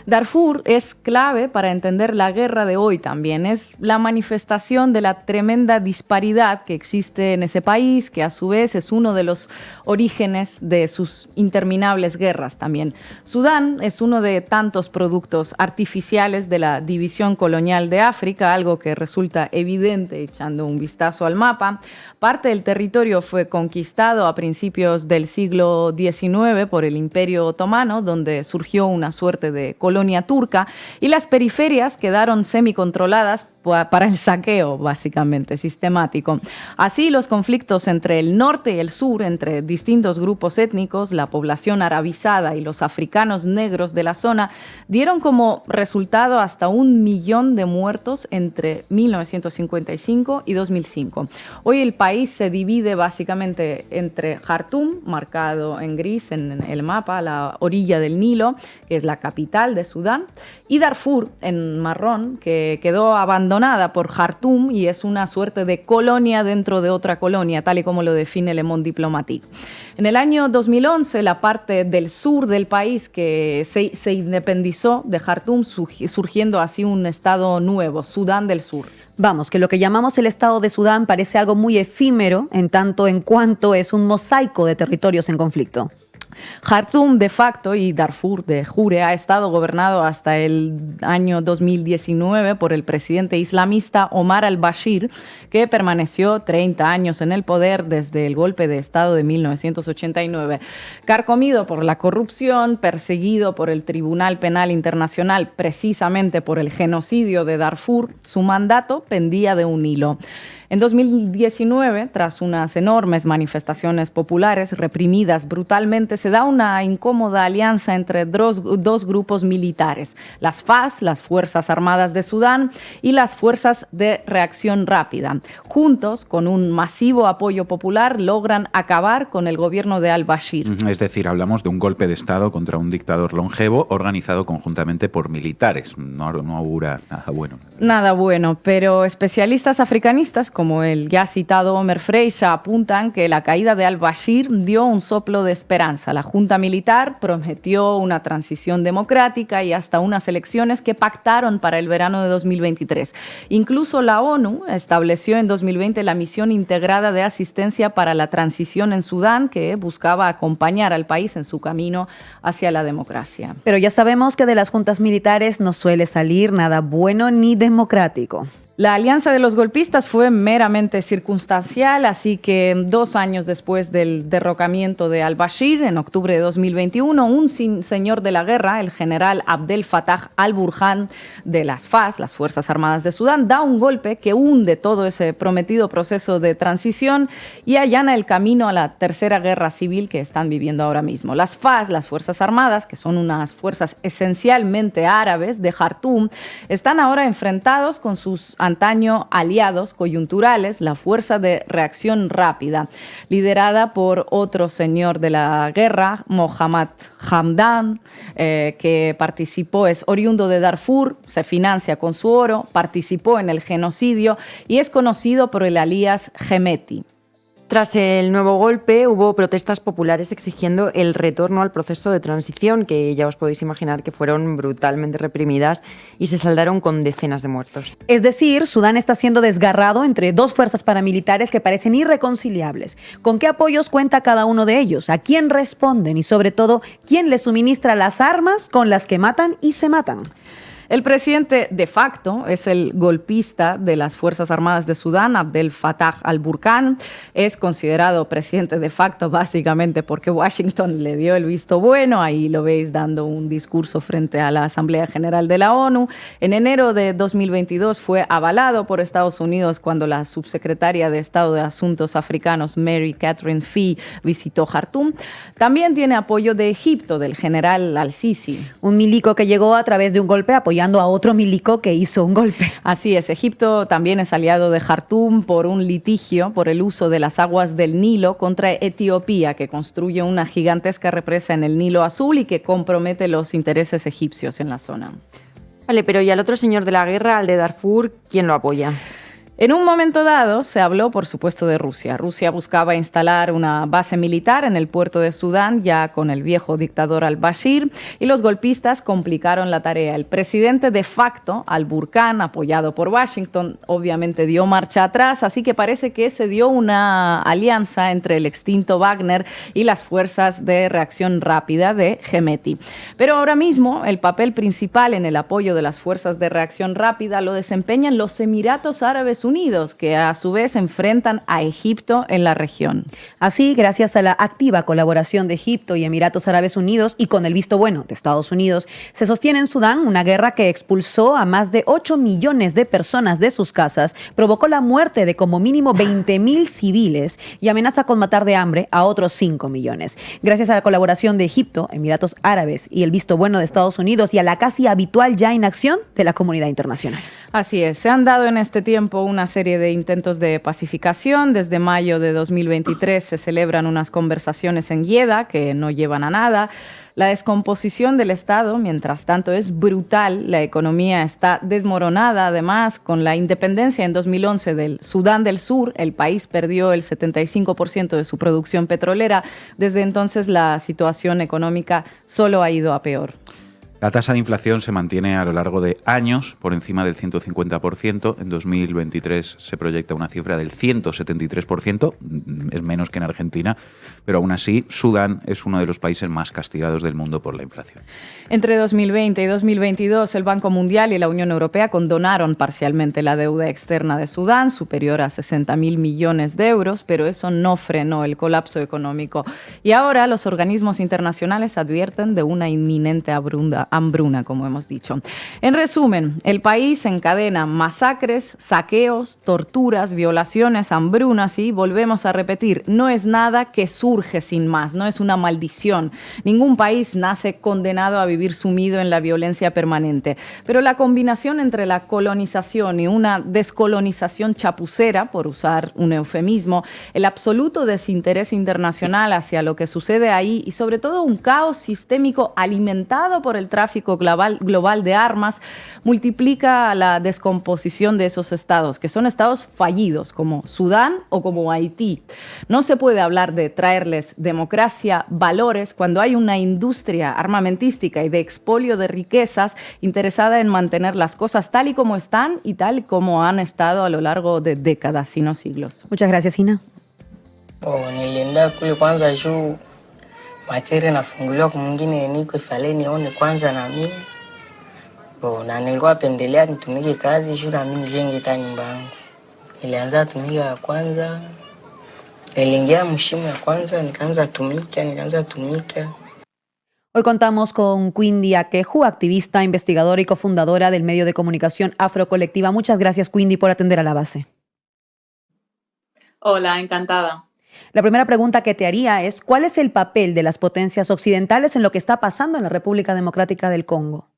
Speaker 6: Darfur es clave para entender la guerra de hoy también. Es la manifestación de la tremenda disparidad que existe en ese país, que a su vez es uno de los orígenes de sus interminables guerras también. Sudán es uno de tantos productos artificiales de la división colonial de África, algo que resulta evidente echando un vistazo al mapa. Parte del territorio fue conquistado a principios del siglo XIX por el Imperio Otomano, donde surgió una suerte de colonia turca, y las periferias quedaron semicontroladas para el saqueo, básicamente, sistemático. Así, los conflictos entre el norte y el sur, entre distintos grupos étnicos, la población arabizada y los africanos negros de la zona, dieron como resultado hasta 1 millón de muertos entre 1955 y 2005. Hoy el país se divide básicamente entre Jartum, marcado en gris en el mapa, a la orilla del Nilo, que es la capital de Sudán, y Darfur, en marrón, que quedó abandonada por Jartum y es una suerte de colonia dentro de otra colonia, tal y como lo define Le Monde Diplomatique. En el año 2011, la parte del sur del país que se independizó de Jartum, surgiendo así un estado nuevo, Sudán del Sur.
Speaker 2: Vamos, que lo que llamamos el Estado de Sudán parece algo muy efímero en tanto en cuanto es un mosaico de territorios en conflicto.
Speaker 6: Jartum de facto y Darfur de jure ha estado gobernado hasta el año 2019 por el presidente islamista Omar al-Bashir, que permaneció 30 años en el poder desde el golpe de Estado de 1989. Carcomido por la corrupción, perseguido por el Tribunal Penal Internacional precisamente por el genocidio de Darfur, su mandato pendía de un hilo. En 2019, tras unas enormes manifestaciones populares reprimidas brutalmente, se da una incómoda alianza entre dos grupos militares, las FAS, las Fuerzas Armadas de Sudán, y las Fuerzas de Reacción Rápida. Juntos, con un masivo apoyo popular, logran acabar con el gobierno de al-Bashir.
Speaker 5: Es decir, hablamos de un golpe de Estado contra un dictador longevo organizado conjuntamente por militares. No augura nada bueno.
Speaker 6: Nada bueno, pero especialistas africanistas, como el ya citado Omer Freixa, apuntan que la caída de al-Bashir dio un soplo de esperanza. La junta militar prometió una transición democrática y hasta unas elecciones que pactaron para el verano de 2023. Incluso la ONU estableció en 2020 la misión integrada de asistencia para la transición en Sudán, que buscaba acompañar al país en su camino hacia la democracia.
Speaker 2: Pero ya sabemos que de las juntas militares no suele salir nada bueno ni democrático.
Speaker 6: La alianza de los golpistas fue meramente circunstancial, así que 2 años después del derrocamiento de al-Bashir, en octubre de 2021, un señor de la guerra, el general Abdel Fattah al-Burhan de las FAS, las Fuerzas Armadas de Sudán, da un golpe que hunde todo ese prometido proceso de transición y allana el camino a la tercera guerra civil que están viviendo ahora mismo. Las FAS, las Fuerzas Armadas, que son unas fuerzas esencialmente árabes de Jartum, están ahora enfrentados con sus antaño aliados coyunturales, la Fuerza de Reacción Rápida, liderada por otro señor de la guerra, Mohamed Hamdan, que participó, es oriundo de Darfur, se financia con su oro, participó en el genocidio y es conocido por el alias Hemeti.
Speaker 4: Tras el nuevo golpe, hubo protestas populares exigiendo el retorno al proceso de transición, que ya os podéis imaginar que fueron brutalmente reprimidas y se saldaron con decenas de muertos.
Speaker 2: Es decir, Sudán está siendo desgarrado entre 2 fuerzas paramilitares que parecen irreconciliables. ¿Con qué apoyos cuenta cada uno de ellos? ¿A quién responden? Y sobre todo, ¿quién les suministra las armas con las que matan y se matan?
Speaker 6: El presidente de facto es el golpista de las Fuerzas Armadas de Sudán, Abdel Fattah al-Burhan. Es considerado presidente de facto básicamente porque Washington le dio el visto bueno. Ahí lo veis dando un discurso frente a la Asamblea General de la ONU. En enero de 2022 fue avalado por Estados Unidos cuando la subsecretaria de Estado de Asuntos Africanos, Mary Catherine Fee, visitó Jartum. También tiene apoyo de Egipto, del general al-Sisi.
Speaker 2: Un milico que llegó a través de un golpe apoyando a otro milico que hizo un golpe.
Speaker 6: Así es, Egipto también es aliado de Jartum por un litigio por el uso de las aguas del Nilo contra Etiopía, que construye una gigantesca represa en el Nilo Azul y que compromete los intereses egipcios en la zona.
Speaker 4: Vale, pero ¿y al otro señor de la guerra, al de Darfur, quién lo apoya?
Speaker 6: En un momento dado se habló, por supuesto, de Rusia. Rusia buscaba instalar una base militar en el puerto de Sudán, ya con el viejo dictador al-Bashir, y los golpistas complicaron la tarea. El presidente de facto, al-Burhan, apoyado por Washington, obviamente dio marcha atrás, así que parece que se dio una alianza entre el extinto Wagner y las fuerzas de reacción rápida de Hemeti. Pero ahora mismo el papel principal en el apoyo de las fuerzas de reacción rápida lo desempeñan los Emiratos Árabes Estados Unidos, que a su vez enfrentan a Egipto en la región.
Speaker 2: Así, gracias a la activa colaboración de Egipto y Emiratos Árabes Unidos y con el visto bueno de Estados Unidos, se sostiene en Sudán una guerra que expulsó a más de 8 millones de personas de sus casas, provocó la muerte de como mínimo 20.000 civiles y amenaza con matar de hambre a otros 5 millones. Gracias a la colaboración de Egipto, Emiratos Árabes y el visto bueno de Estados Unidos y a la casi habitual ya inacción de la comunidad internacional.
Speaker 6: Así es, se han dado en este tiempo una serie de intentos de pacificación. Desde mayo de 2023 se celebran unas conversaciones en Jeddah que no llevan a nada. La descomposición del Estado, mientras tanto, es brutal. La economía está desmoronada. Además, con la independencia en 2011 del Sudán del Sur, el país perdió el 75% de su producción petrolera. Desde entonces, la situación económica solo ha ido a peor.
Speaker 5: La tasa de inflación se mantiene a lo largo de años por encima del 150%. En 2023 se proyecta una cifra del 173%, es menos que en Argentina, pero aún así Sudán es uno de los países más castigados del mundo por la inflación.
Speaker 6: Entre 2020 y 2022, el Banco Mundial y la Unión Europea condonaron parcialmente la deuda externa de Sudán, superior a 60.000 millones de euros, pero eso no frenó el colapso económico. Y ahora los organismos internacionales advierten de una inminente hambruna, como hemos dicho. En resumen, el país encadena masacres, saqueos, torturas, violaciones, hambrunas y, volvemos a repetir, no es nada que surge sin más, no es una maldición. Ningún país nace condenado a vivir sumido en la violencia permanente. Pero la combinación entre la colonización y una descolonización chapucera, por usar un eufemismo, el absoluto desinterés internacional hacia lo que sucede ahí y sobre todo un caos sistémico alimentado por el tráfico global de armas, multiplica la descomposición de esos estados, que son estados fallidos, como Sudán o como Haití. No se puede hablar de traerles democracia, valores, cuando hay una industria armamentística y de expolio de riquezas interesada en mantener las cosas tal y como están y tal como han estado a lo largo de décadas, si no siglos.
Speaker 2: Muchas gracias, Ina.
Speaker 14: Nilienda kule kwanza juu machere nafunguliwa kumwingine niko ifale nione kwanza na mimi na nilikuwa pendelea nitumike kazi juu na mimi nijenge ta nyumba yangu. Nilianza tumika ya kwanza, niliingia mshimo ya kwanza, nikaanza tumika.
Speaker 2: Hoy contamos con Quindi Akeju, activista, investigadora y cofundadora del medio de comunicación Afrocolectiva. Muchas gracias, Quindi, por atender a la base.
Speaker 15: Hola, encantada.
Speaker 2: La primera pregunta que te haría es, ¿cuál es el papel de las potencias occidentales en lo que está pasando en la República Democrática del Congo?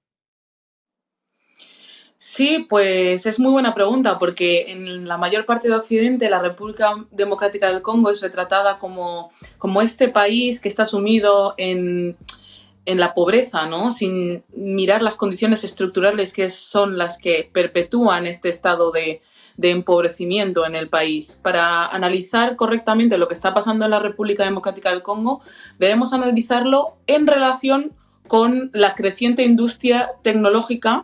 Speaker 15: Sí, pues es muy buena pregunta porque en la mayor parte de Occidente la República Democrática del Congo es retratada como este país que está sumido en la pobreza, ¿no? Sin mirar las condiciones estructurales que son las que perpetúan este estado de empobrecimiento en el país. Para analizar correctamente lo que está pasando en la República Democrática del Congo, debemos analizarlo en relación con la creciente industria tecnológica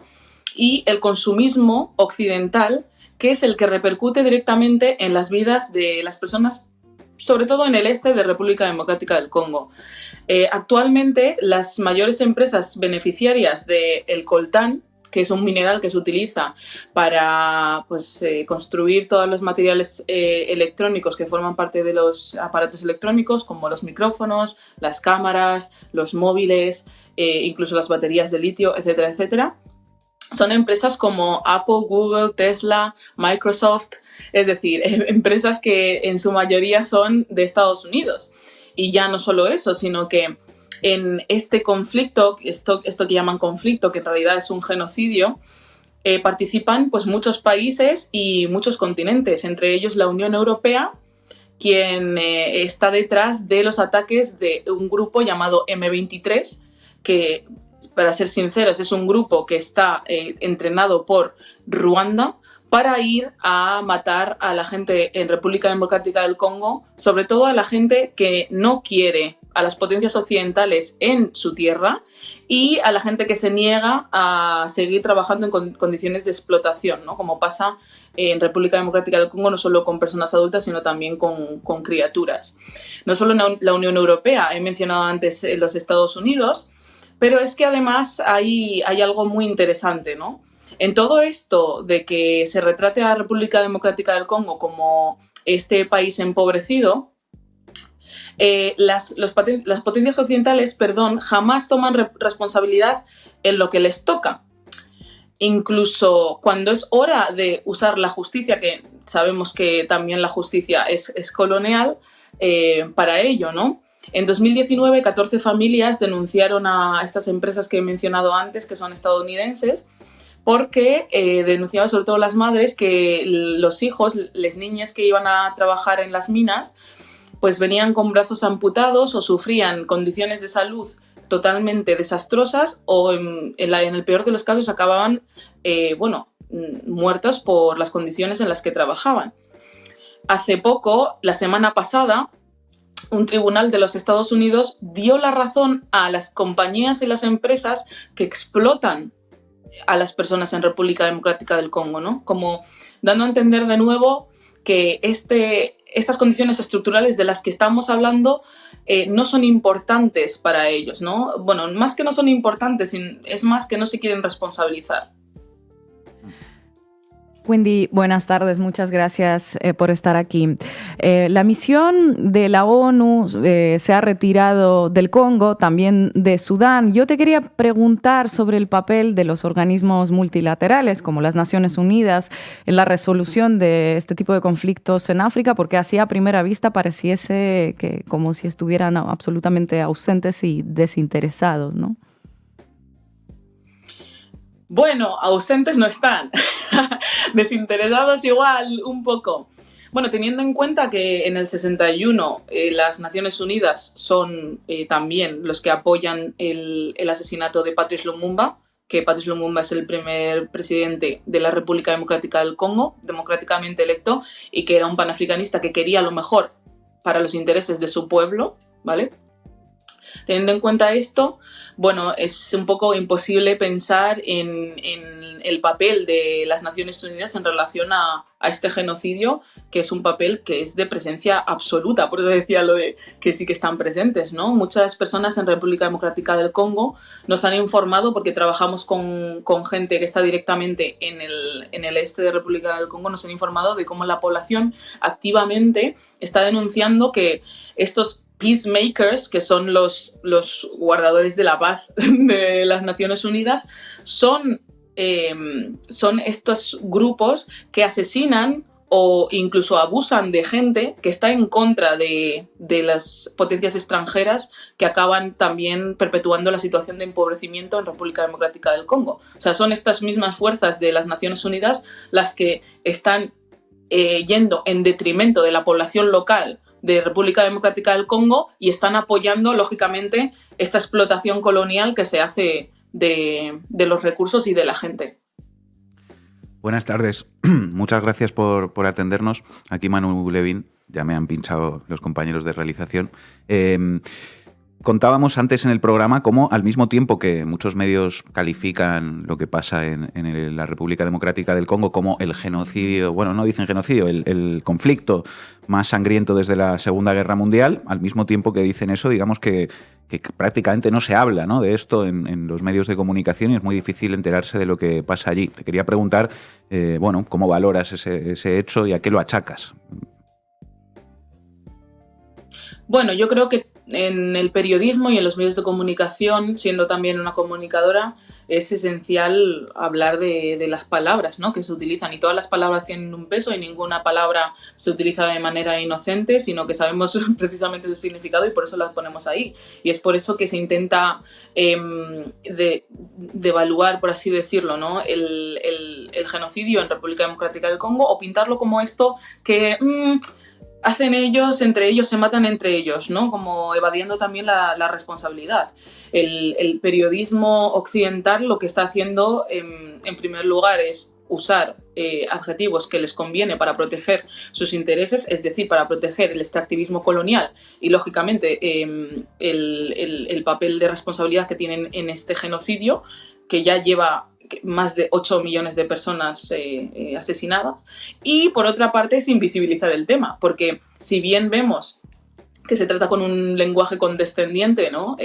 Speaker 15: y el consumismo occidental, que es el que repercute directamente en las vidas de las personas, sobre todo en el este de República Democrática del Congo. Actualmente, las mayores empresas beneficiarias del coltán, que es un mineral que se utiliza para construir todos los materiales electrónicos que forman parte de los aparatos electrónicos, como los micrófonos, las cámaras, los móviles, incluso las baterías de litio, etcétera, etcétera. Son empresas como Apple, Google, Tesla, Microsoft, es decir, empresas que en su mayoría son de Estados Unidos. Y ya no solo eso, sino que en este conflicto, esto que llaman conflicto, que en realidad es un genocidio, participan pues muchos países y muchos continentes, entre ellos la Unión Europea, quien está detrás de los ataques de un grupo llamado M23, que, para ser sinceros, es un grupo que está entrenado por Ruanda para ir a matar a la gente en República Democrática del Congo, sobre todo a la gente que no quiere a las potencias occidentales en su tierra y a la gente que se niega a seguir trabajando en condiciones de explotación, ¿no? Como pasa en República Democrática del Congo, no solo con personas adultas, sino también con criaturas. No solo la Unión Europea, he mencionado antes los Estados Unidos, pero es que además hay algo muy interesante, ¿no? En todo esto de que se retrate a la República Democrática del Congo como este país empobrecido, las potencias occidentales, jamás toman responsabilidad en lo que les toca. Incluso cuando es hora de usar la justicia, que sabemos que también la justicia es colonial, para ello, ¿no? En 2019, 14 familias denunciaron a estas empresas que he mencionado antes, que son estadounidenses, porque denunciaban sobre todo las madres que los hijos, las niñas que iban a trabajar en las minas, pues venían con brazos amputados o sufrían condiciones de salud totalmente desastrosas o en el peor de los casos acababan muertas por las condiciones en las que trabajaban. Hace poco, la semana pasada, un tribunal de los Estados Unidos dio la razón a las compañías y las empresas que explotan a las personas en República Democrática del Congo, ¿no? Como dando a entender de nuevo que estas condiciones estructurales de las que estamos hablando no son importantes para ellos, ¿no? Bueno, más que no son importantes, es más que no se quieren responsabilizar.
Speaker 6: Wendy, buenas tardes, muchas gracias por estar aquí. La misión de la ONU se ha retirado del Congo, también de Sudán. Yo te quería preguntar sobre el papel de los organismos multilaterales, como las Naciones Unidas, en la resolución de este tipo de conflictos en África, porque así a primera vista pareciese que como si estuvieran absolutamente ausentes y desinteresados, ¿no?
Speaker 15: Bueno, ausentes no están, desinteresados igual, un poco. Bueno, teniendo en cuenta que en el 61 las Naciones Unidas son también los que apoyan el asesinato de Patrice Lumumba, que Patrice Lumumba es el primer presidente de la República Democrática del Congo, democráticamente electo, y que era un panafricanista que quería lo mejor para los intereses de su pueblo, ¿vale? Teniendo en cuenta esto, bueno, es un poco imposible pensar en el papel de las Naciones Unidas en relación a este genocidio, que es un papel que es de presencia absoluta. Por eso decía lo de que sí que están presentes, ¿no? Muchas personas en República Democrática del Congo nos han informado, porque trabajamos con gente que está directamente en el este de República del Congo, nos han informado de cómo la población activamente está denunciando que estos peacemakers, que son los guardadores de la paz de las Naciones Unidas, son estos grupos que asesinan o incluso abusan de gente que está en contra de las potencias extranjeras, que acaban también perpetuando la situación de empobrecimiento en República Democrática del Congo. O sea, son estas mismas fuerzas de las Naciones Unidas las que están yendo en detrimento de la población local de República Democrática del Congo y están apoyando, lógicamente, esta explotación colonial que se hace de los recursos y de la gente.
Speaker 5: Buenas tardes, muchas gracias por atendernos. Aquí Manu Levin, ya me han pinchado los compañeros de realización. Contábamos antes en el programa cómo, al mismo tiempo que muchos medios califican lo que pasa en la República Democrática del Congo como el genocidio, bueno, no dicen genocidio, el conflicto más sangriento desde la Segunda Guerra Mundial, al mismo tiempo que dicen eso, digamos que prácticamente no se habla, ¿no?, de esto en los medios de comunicación, y es muy difícil enterarse de lo que pasa allí. Te quería preguntar, ¿cómo valoras ese hecho y a qué lo achacas?
Speaker 15: Bueno, yo creo que en el periodismo y en los medios de comunicación, siendo también una comunicadora, es esencial hablar de las palabras, ¿no?, que se utilizan, y todas las palabras tienen un peso y ninguna palabra se utiliza de manera inocente, sino que sabemos precisamente su significado y por eso las ponemos ahí. Y es por eso que se intenta devaluar, por así decirlo, ¿no?, el genocidio en República Democrática del Congo, o pintarlo como esto que hacen ellos, entre ellos, se matan entre ellos, ¿no?, como evadiendo también la responsabilidad. El periodismo occidental lo que está haciendo, en primer lugar, es usar adjetivos que les conviene para proteger sus intereses, es decir, para proteger el extractivismo colonial y, lógicamente, el papel de responsabilidad que tienen en este genocidio, que ya lleva más de 8 millones de personas asesinadas. Y por otra parte es invisibilizar el tema, porque si bien vemos que se trata con un lenguaje condescendiente, ¿no?,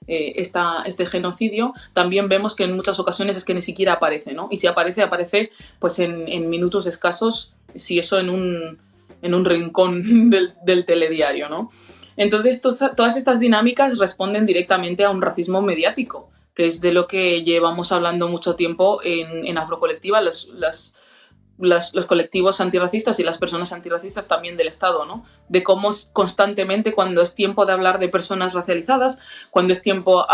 Speaker 15: este genocidio, también vemos que en muchas ocasiones es que ni siquiera aparece, ¿no? Y si aparece, aparece pues en minutos escasos, si eso en un rincón del telediario, ¿no? Entonces, todas estas dinámicas responden directamente a un racismo mediático, que es de lo que llevamos hablando mucho tiempo en Afrocolectiva, los colectivos antirracistas y las personas antirracistas también del Estado, ¿no? De cómo constantemente, cuando es tiempo de hablar de personas racializadas, cuando es tiempo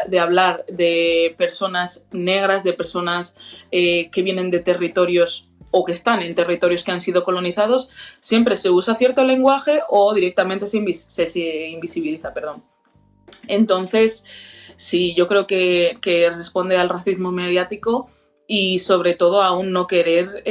Speaker 15: de hablar de personas negras, de personas que vienen de territorios o que están en territorios que han sido colonizados, siempre se usa cierto lenguaje o directamente se invisibiliza, perdón. Entonces, sí, yo creo que responde al racismo mediático y sobre todo a un no querer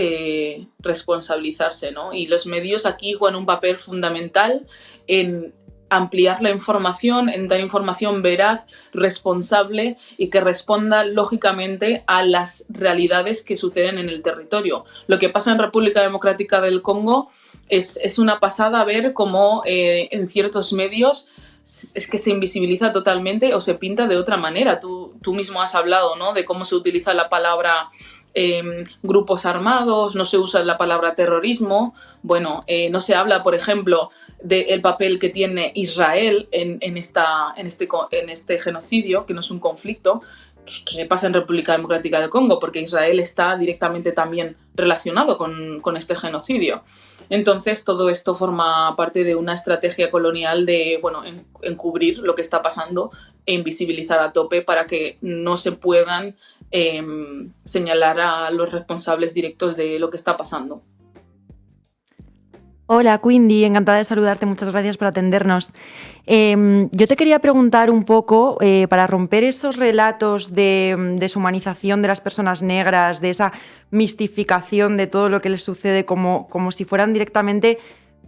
Speaker 15: responsabilizarse, ¿no? Y los medios aquí juegan un papel fundamental en ampliar la información, en dar información veraz, responsable y que responda lógicamente a las realidades que suceden en el territorio. Lo que pasa en República Democrática del Congo es una pasada ver cómo en ciertos medios es que se invisibiliza totalmente o se pinta de otra manera. Tú mismo has hablado, ¿no?, de cómo se utiliza la palabra grupos armados, no se usa la palabra terrorismo. Bueno, no se habla, por ejemplo, del papel que tiene Israel en este genocidio, que no es un conflicto, que pasa en República Democrática del Congo, porque Israel está directamente también relacionado con este genocidio. Entonces, todo esto forma parte de una estrategia colonial de, bueno, encubrir lo que está pasando e invisibilizar a tope para que no se puedan señalar a los responsables directos de lo que está pasando.
Speaker 4: Hola, Quindi, encantada de saludarte, muchas gracias por atendernos. Yo te quería preguntar un poco, para romper esos relatos de deshumanización de las personas negras, de esa mistificación de todo lo que les sucede como si fueran directamente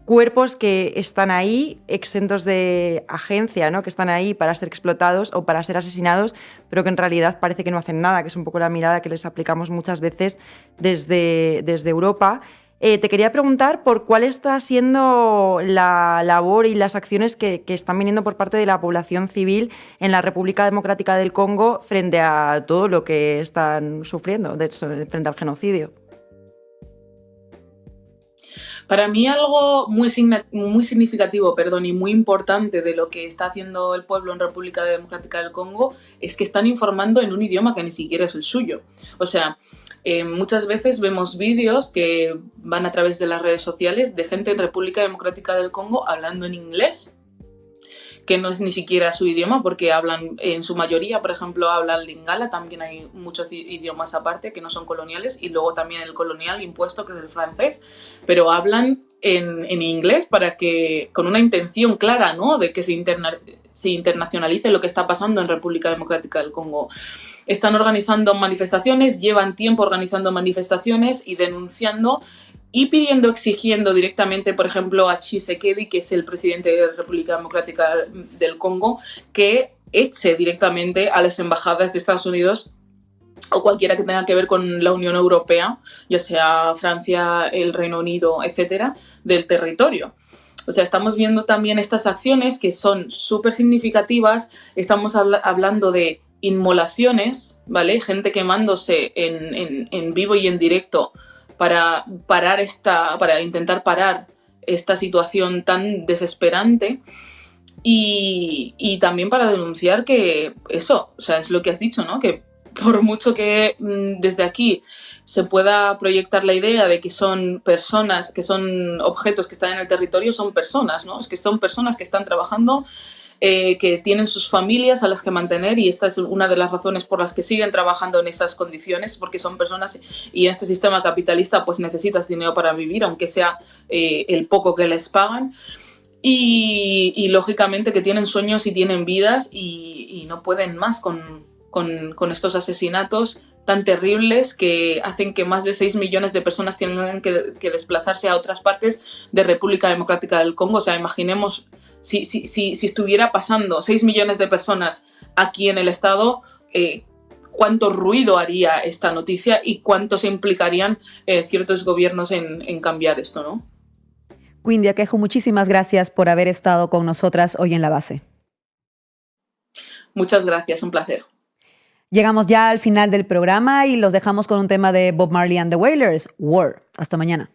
Speaker 4: cuerpos que están ahí exentos de agencia, ¿no?, que están ahí para ser explotados o para ser asesinados, pero que en realidad parece que no hacen nada, que es un poco la mirada que les aplicamos muchas veces desde Europa. Te quería preguntar por cuál está siendo la labor y las acciones que están viniendo por parte de la población civil en la República Democrática del Congo frente a todo lo que están sufriendo, frente al genocidio.
Speaker 15: Para mí algo muy significativo, y muy importante de lo que está haciendo el pueblo en República Democrática del Congo es que están informando en un idioma que ni siquiera es el suyo. O sea, muchas veces vemos vídeos que van a través de las redes sociales de gente en República Democrática del Congo hablando en inglés, que no es ni siquiera su idioma, porque hablan, en su mayoría, por ejemplo, hablan lingala, también hay muchos idiomas aparte que no son coloniales, y luego también el colonial impuesto, que es el francés, pero hablan en inglés para que, con una intención clara, ¿no?, de que se internacionalice lo que está pasando en República Democrática del Congo. Están organizando manifestaciones, llevan tiempo organizando manifestaciones y denunciando y exigiendo directamente, por ejemplo, a Tshisekedi, que es el presidente de la República Democrática del Congo, que eche directamente a las embajadas de Estados Unidos o cualquiera que tenga que ver con la Unión Europea, ya sea Francia, el Reino Unido, etcétera, del territorio. O sea, estamos viendo también estas acciones que son súper significativas. Estamos hablando de inmolaciones, ¿vale? Gente quemándose en vivo y en directo para intentar parar esta situación tan desesperante, y también para denunciar que eso, o sea, es lo que has dicho, ¿no?, que por mucho que desde aquí se pueda proyectar la idea de que son personas, que son objetos que están en el territorio, son personas, ¿no? Es que son personas que están trabajando, que tienen sus familias a las que mantener, y esta es una de las razones por las que siguen trabajando en esas condiciones, porque son personas, y en este sistema capitalista pues necesitas dinero para vivir, aunque sea el poco que les pagan, y lógicamente que tienen sueños y tienen vidas y no pueden más con estos asesinatos tan terribles que hacen que más de 6 millones de personas tengan que desplazarse a otras partes de República Democrática del Congo. O sea, imaginemos si estuviera pasando 6 millones de personas aquí en el Estado, cuánto ruido haría esta noticia y cuánto se implicarían ciertos gobiernos en cambiar esto, ¿no?
Speaker 2: Quindi Akeju, muchísimas gracias por haber estado con nosotras hoy en La Base.
Speaker 15: Muchas gracias, un placer.
Speaker 2: Llegamos ya al final del programa y los dejamos con un tema de Bob Marley and the Wailers, War. Hasta mañana.